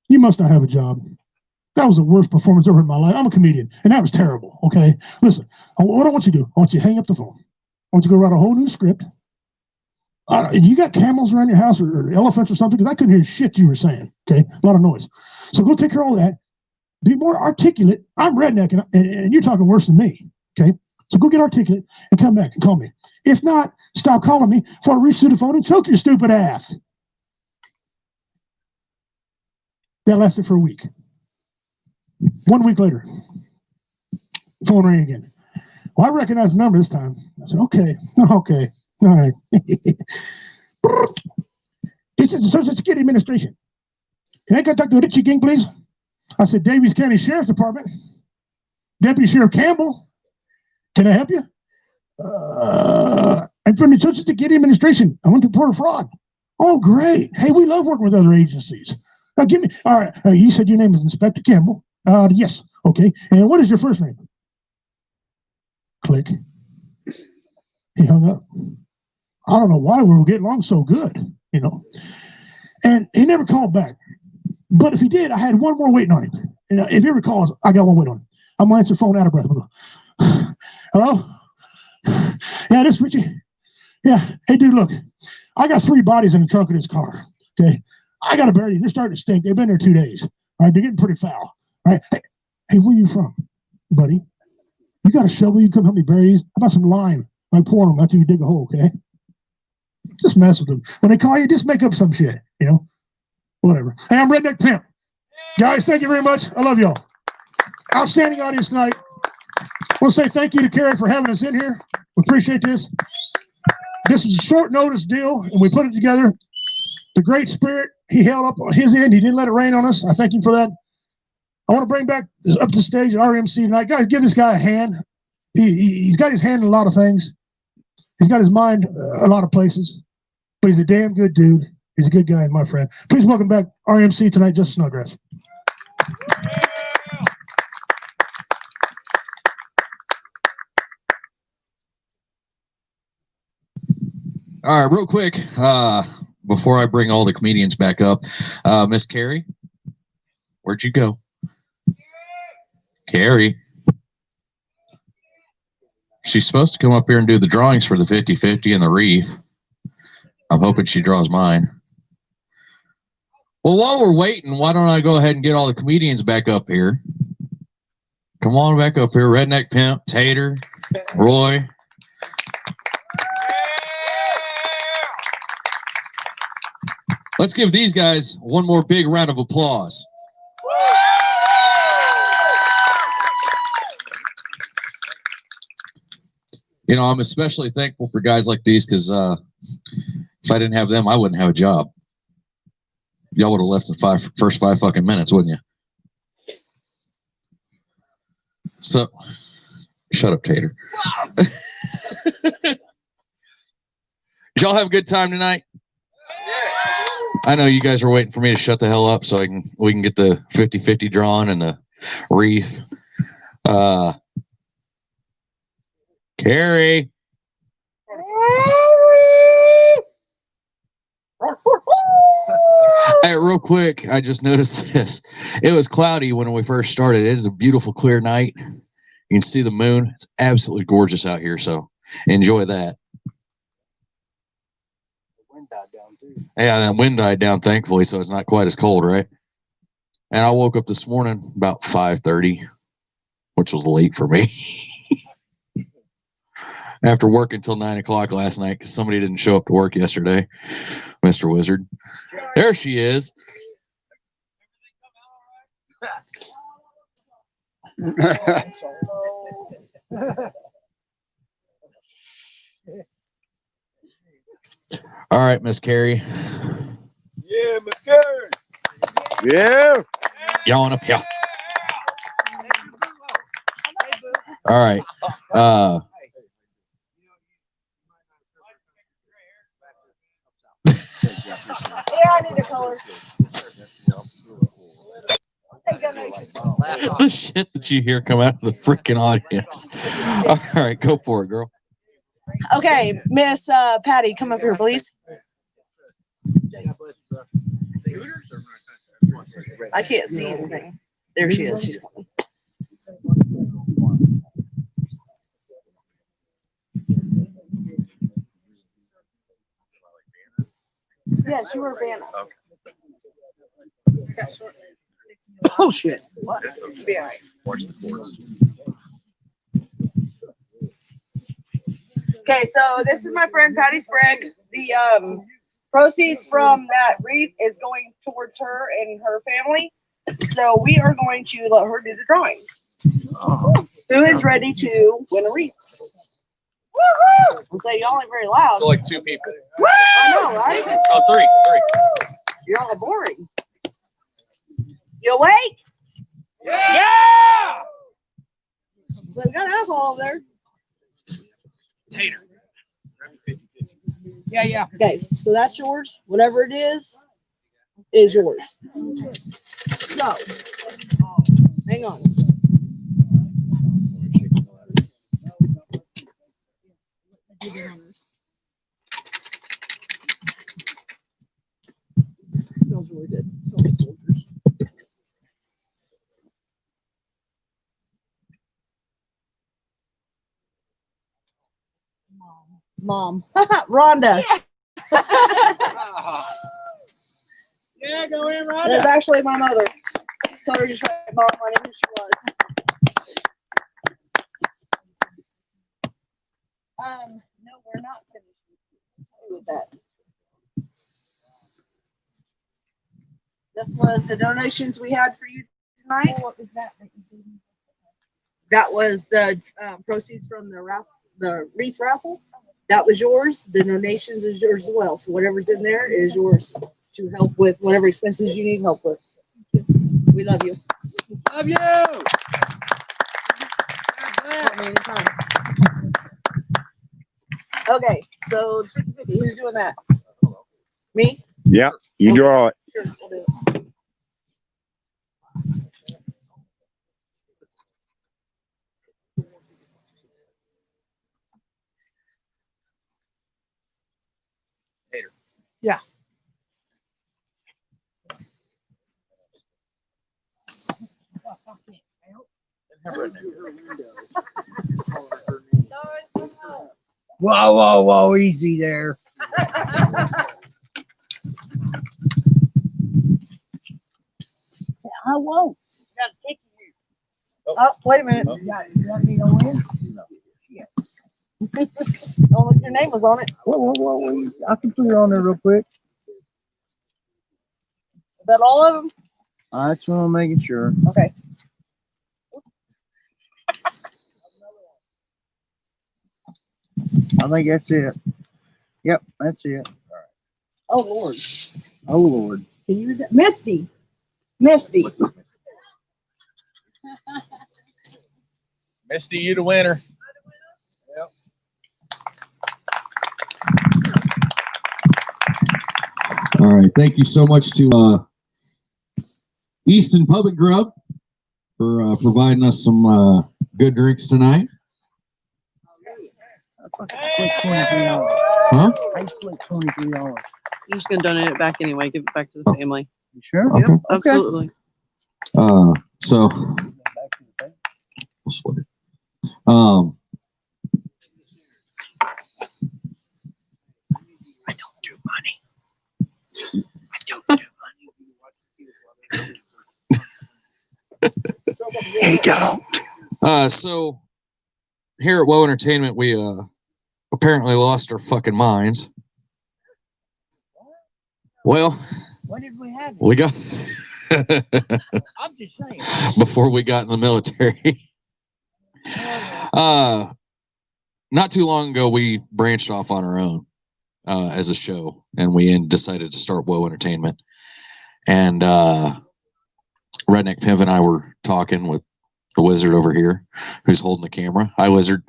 You must not have a job. That was the worst performance ever in my life. I'm a comedian, and that was terrible, okay? Listen, what I want you to do, I want you to hang up the phone. I want you to go write a whole new script. You got camels around your house or elephants or something? Because I couldn't hear shit you were saying, okay? A lot of noise. So go take care of all that. Be more articulate. I'm redneck, and you're talking worse than me, okay? So go get articulate and come back and call me. If not, stop calling me before I reach through the phone and choke your stupid ass. That lasted for a week. 1 week later, phone rang again. Well, I recognized the number this time. I said, okay, all right. This is the Social Security Administration. Can I talk to Richie King, please? I said, Davies County Sheriff's Department. Deputy Sheriff Campbell. Can I help you? I'm from the Social Security Administration. I want to report a fraud. Oh, great. Hey, we love working with other agencies. Give me. All right. You said your name is Inspector Campbell. Yes. Okay. And what is your first name? Click. He hung up. I don't know why we were getting along so good, you know. And he never called back. But if he did, I had one more waiting on him. And if he ever calls, I got one waiting on him. I'm gonna answer the phone out of breath. I'll go, hello? Yeah, this is Richie. Yeah. Hey, dude, look. I got 3 bodies in the trunk of this car. Okay. I got to bury them. They're starting to stink. They've been there 2 days. All right. They're getting pretty foul. All right. Hey, where you from, buddy? You got a shovel? You can come help me bury these? How about some lime? I pour them after you dig a hole, okay? Just mess with them. When they call you, just make up some shit, you know? Whatever. Hey, I'm Redneck Pimp. Guys, thank you very much. I love y'all. Outstanding audience tonight. I want to say thank you to Carrie for having us in here. We appreciate this. This was a short notice deal, and we put it together. The great spirit, he held up his end. He didn't let it rain on us. I thank him for that. I want to bring back up to stage RMC tonight. Guys, give this guy a hand. He's got his hand in a lot of things. He's got his mind a lot of places. But he's a damn good dude. He's a good guy, my friend. Please welcome back RMC tonight, Justin Snodgrass. All right, real quick, before I bring all the comedians back up, Miss Carrie, where'd you go? Carrie. She's supposed to come up here and do the drawings for the 50-50 and the reef. I'm hoping she draws mine. Well, while we're waiting, why don't I go ahead and get all the comedians back up here? Come on back up here. Redneck Pimp, Tater, Roy. Let's give these guys one more big round of applause. You know, I'm especially thankful for guys like these because if I didn't have them, I wouldn't have a job. Y'all would have left in first 5 fucking minutes, wouldn't you? So, shut up, Tater. Did y'all have a good time tonight? I know you guys are waiting for me to shut the hell up so we can get the 50-50 drawn and the reef. Carrie. Hey, real quick, I just noticed this. It was cloudy when we first started. It is a beautiful, clear night. You can see the moon. It's absolutely gorgeous out here, so enjoy that. Yeah, that wind died down, thankfully, so it's not quite as cold, right? And I woke up this morning about 5:30, which was late for me. After working till 9 o'clock last night because somebody didn't show up to work yesterday. Mr. Wizard. There she is. All right, Miss Carrie. Yeah, Miss Carrie. Yeah. Y'all on up here. All right. Yeah, I need a color. The shit that you hear come out of the freaking audience. All right, go for it, girl. Okay, Miss Patty, come up here, please. I can't see anything. There she is. She's coming. Yes, you were Vanna. Oh shit! What? Be all right. Okay, so this is my friend Patty Sprague. The proceeds from that wreath is going towards her and her family. So we are going to let her do the drawing. Who is ready to win a wreath? Woo-hoo! I'll say y'all ain't very loud. So like 2 people. I know, right? Oh, three. You're all boring. You awake? Yeah! So we got alcohol over there. Tater. Yeah. Okay, so that's yours. Whatever it is, is yours. So, hang on. It smells really good. It smells like Folgers. Mom. Rhonda. Yeah, go in, right. That's actually my mother. Told her just right, Mom, I knew who she was. No, we're not finished with that. This was the donations we had for you tonight. What was that you did? That was the proceeds from the wreath raffle. That was yours. The donations is yours as well. So whatever's in there is yours to help with whatever expenses you need help with. We love you. Love you. Call me anytime. Okay, so 50-50, who's doing that? Me? Yep, you draw it. Sure, we'll do it. Yeah. Whoa, whoa, whoa, easy there. I won't. Gotta take you. Oh, wait a minute. You got me to win? Oh, look, your name was on it. Whoa. I can put it on there real quick. Is that all of them? That's what I'm making sure. Okay. I think that's it. Yep, that's it. Oh, Lord. Oh, Lord. Can you read that? Misty. Misty. Misty, you the winner. All right. Thank you so much to Easton Public Grub for providing us some good drinks tonight. $23. Huh? I split $23. I'm just gonna donate it back anyway. Give it back to the family. You sure? Okay. Yep. Absolutely. So we'll split it. I don't do money. I don't do money. You don't. So here at Woe Entertainment, we apparently lost our fucking minds. Well, What did we have? we got I'm just saying. before we got in the military. Not too long ago, we branched off on our own as a show, and we decided to start Woe Entertainment. And Redneck Pimp and I were talking with the wizard over here, who's holding the camera. Hi, wizard.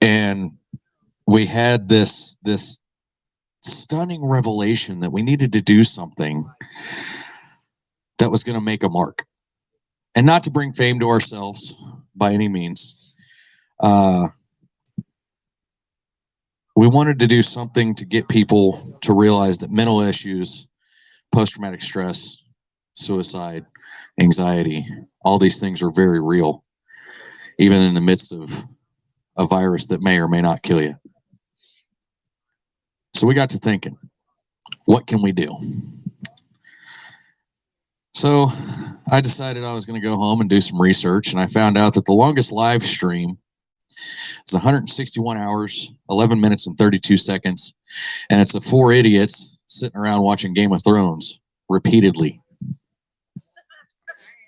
And we had this stunning revelation that we needed to do something that was going to make a mark, and not to bring fame to ourselves by any means. We wanted to do something to get people to realize that mental issues, post-traumatic stress, suicide, anxiety, all these things are very real, even in the midst of a virus that may or may not kill you. So we got to thinking, what can we do? So I decided I was going to go home and do some research, and I found out that the longest live stream is 161 hours, 11 minutes, and 32 seconds, and it's of 4 idiots sitting around watching Game of Thrones repeatedly.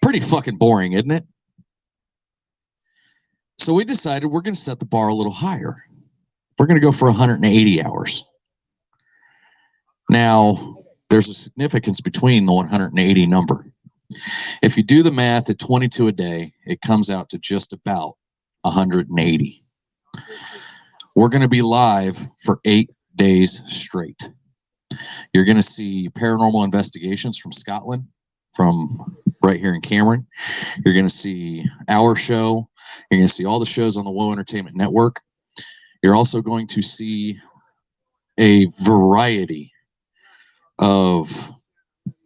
Pretty fucking boring, isn't it? So we decided we're going to set the bar a little higher. We're going to go for 180 hours. Now, there's a significance between the 180 number. If you do the math at 22 a day, it comes out to just about 180. We're going to be live for 8 days straight. You're going to see paranormal investigations from Scotland, from right here in Cameron. You're going to see our show. You're going to see all the shows on the Whoa Entertainment Network. You're also going to see a variety of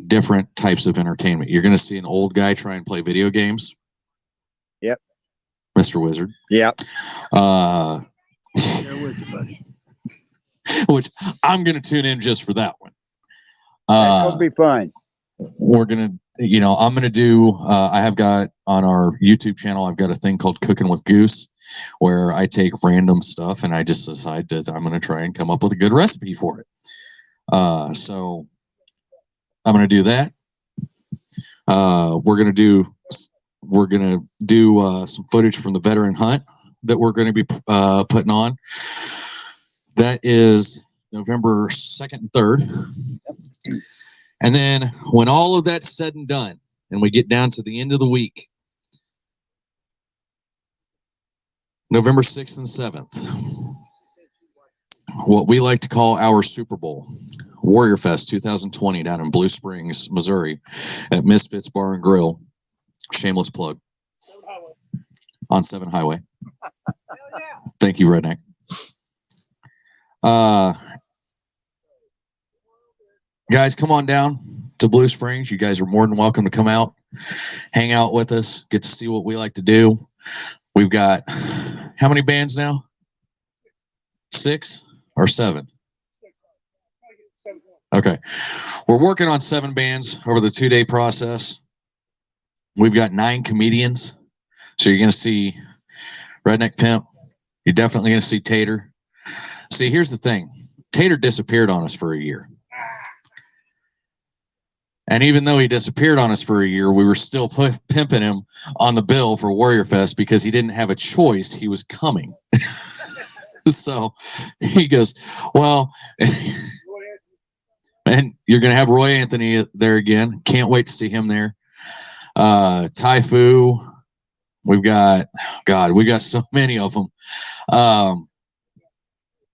different types of entertainment. You're going to see an old guy try and play video games. Yep. Mr. Wizard. Yep. Which I'm going to tune in just for that one. That'll be fun. We're going to, you know, I'm going to do, I have got on our YouTube channel, I've got a thing called Cooking with Goose, where I take random stuff and I just decide that I'm going to try and come up with a good recipe for it. So I'm going to do that. We're going to do some footage from the veteran hunt that we're going to be putting on. That is November 2nd and 3rd. And then when all of that's said and done, and we get down to the end of the week, November 6th and 7th, what we like to call our Super Bowl, Warrior Fest 2020 down in Blue Springs, Missouri at Misfits Bar and Grill. Shameless plug. On 7 Highway. Thank you, Redneck. Guys, come on down to Blue Springs. You guys are more than welcome to come out, hang out with us, get to see what we like to do. We've got how many bands now? 6 or 7? Okay. We're working on 7 bands over the 2-day process. We've got 9 comedians. So you're going to see Redneck Pimp. You're definitely going to see Tater. See, here's the thing. Tater disappeared on us for a year. And even though he disappeared on us for a year, we were still pimping him on the bill for Warrior Fest because he didn't have a choice. He was coming. So he goes, well, and you're going to have Roy Anthony there again. Can't wait to see him there. Typhu. We've got, God, we got so many of them.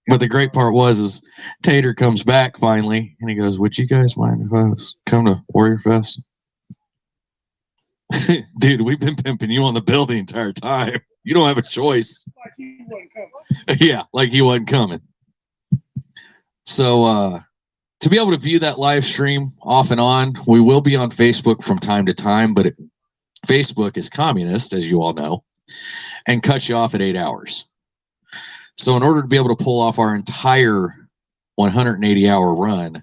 But the great part is Tater comes back finally and he goes, would you guys mind if I come to Warrior Fest? Dude, we've been pimping you on the bill the entire time. You don't have a choice. Like he wasn't coming. Yeah, like he wasn't coming. So to be able to view that live stream off and on, we will be on Facebook from time to time, but Facebook is communist, as you all know, and cuts you off at 8 hours. So in order to be able to pull off our entire 180-hour run,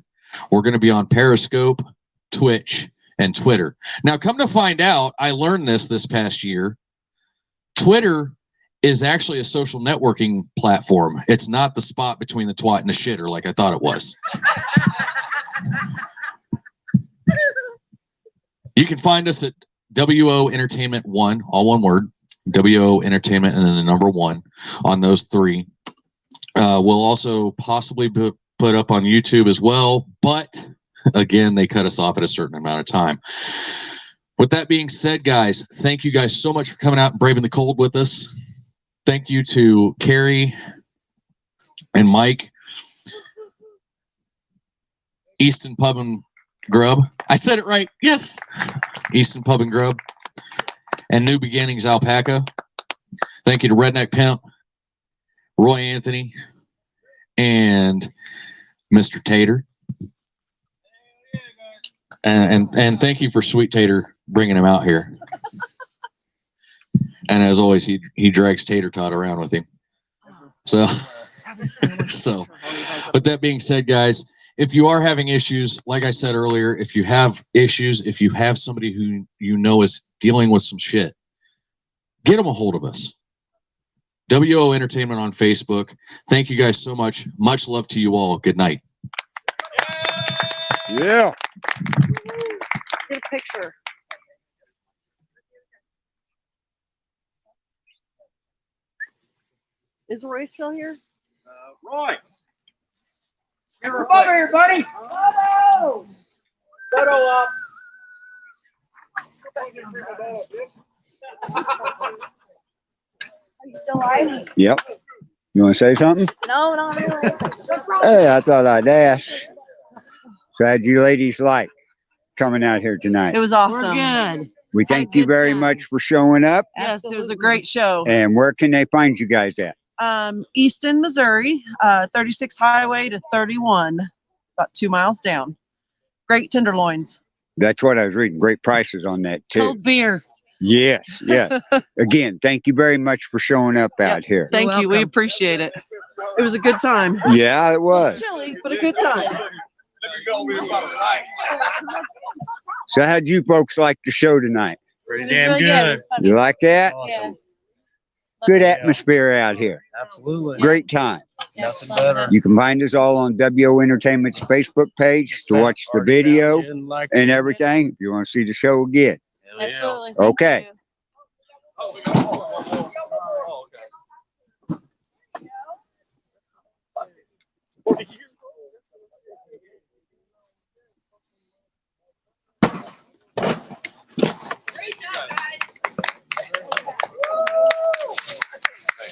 we're going to be on Periscope, Twitch, and Twitter. Now, come to find out, I learned this past year. Twitter is actually a social networking platform. It's not the spot between the twat and the shitter like I thought it was. You can find us at WO Entertainment 1, all one word. WO Entertainment and then the number 1 on those 3. We'll also possibly put up on YouTube as well, but again, they cut us off at a certain amount of time. With that being said, guys, thank you guys so much for coming out and braving the cold with us. Thank you to Carrie and Mike, Easton Pub and Grub. I said it right. Yes. Easton Pub and Grub. And New Beginnings Alpaca. Thank you to Redneck Pimp, Roy Anthony, and Mr. Tater. And thank you for Sweet Tater bringing him out here. And as always, he drags Tater Tot around with him. So with that being said, guys, if you are having issues, like I said earlier, if you have issues, if you have somebody who you know is dealing with some shit, get them a hold of us. WO Entertainment on Facebook. Thank you guys so much. Much love to you all. Good night. Yeah. Get a picture. Is Roy still here? Roy. Come over here, buddy. Hello. Photo up. Are you still alive? Yep. You want to say something? No, not really. Hey, I thought I'd ask. How'd you ladies like coming out here tonight? It was We're awesome. good. We Had a thank you good very time. much for showing up. Yes, it was a great show. And where can they find you guys at? Easton, Missouri, 36 Highway to 31, about 2 miles down. Great tenderloins. That's what I was reading. Great prices on that too. Cold beer. Yes, yes. Again, thank you very much for showing up Yep. out here. Thank you. We welcome. appreciate it. It was a good time. Yeah, it was. Chilly, but a good time. So how'd you folks like the show tonight? Pretty damn good. You like that? Awesome. Good atmosphere out here. Absolutely. Great time. Nothing better. You can find us all on WO Entertainment's Facebook page to watch the video and everything if you want to see the show again. Hell yeah. Absolutely. Okay. Thank you.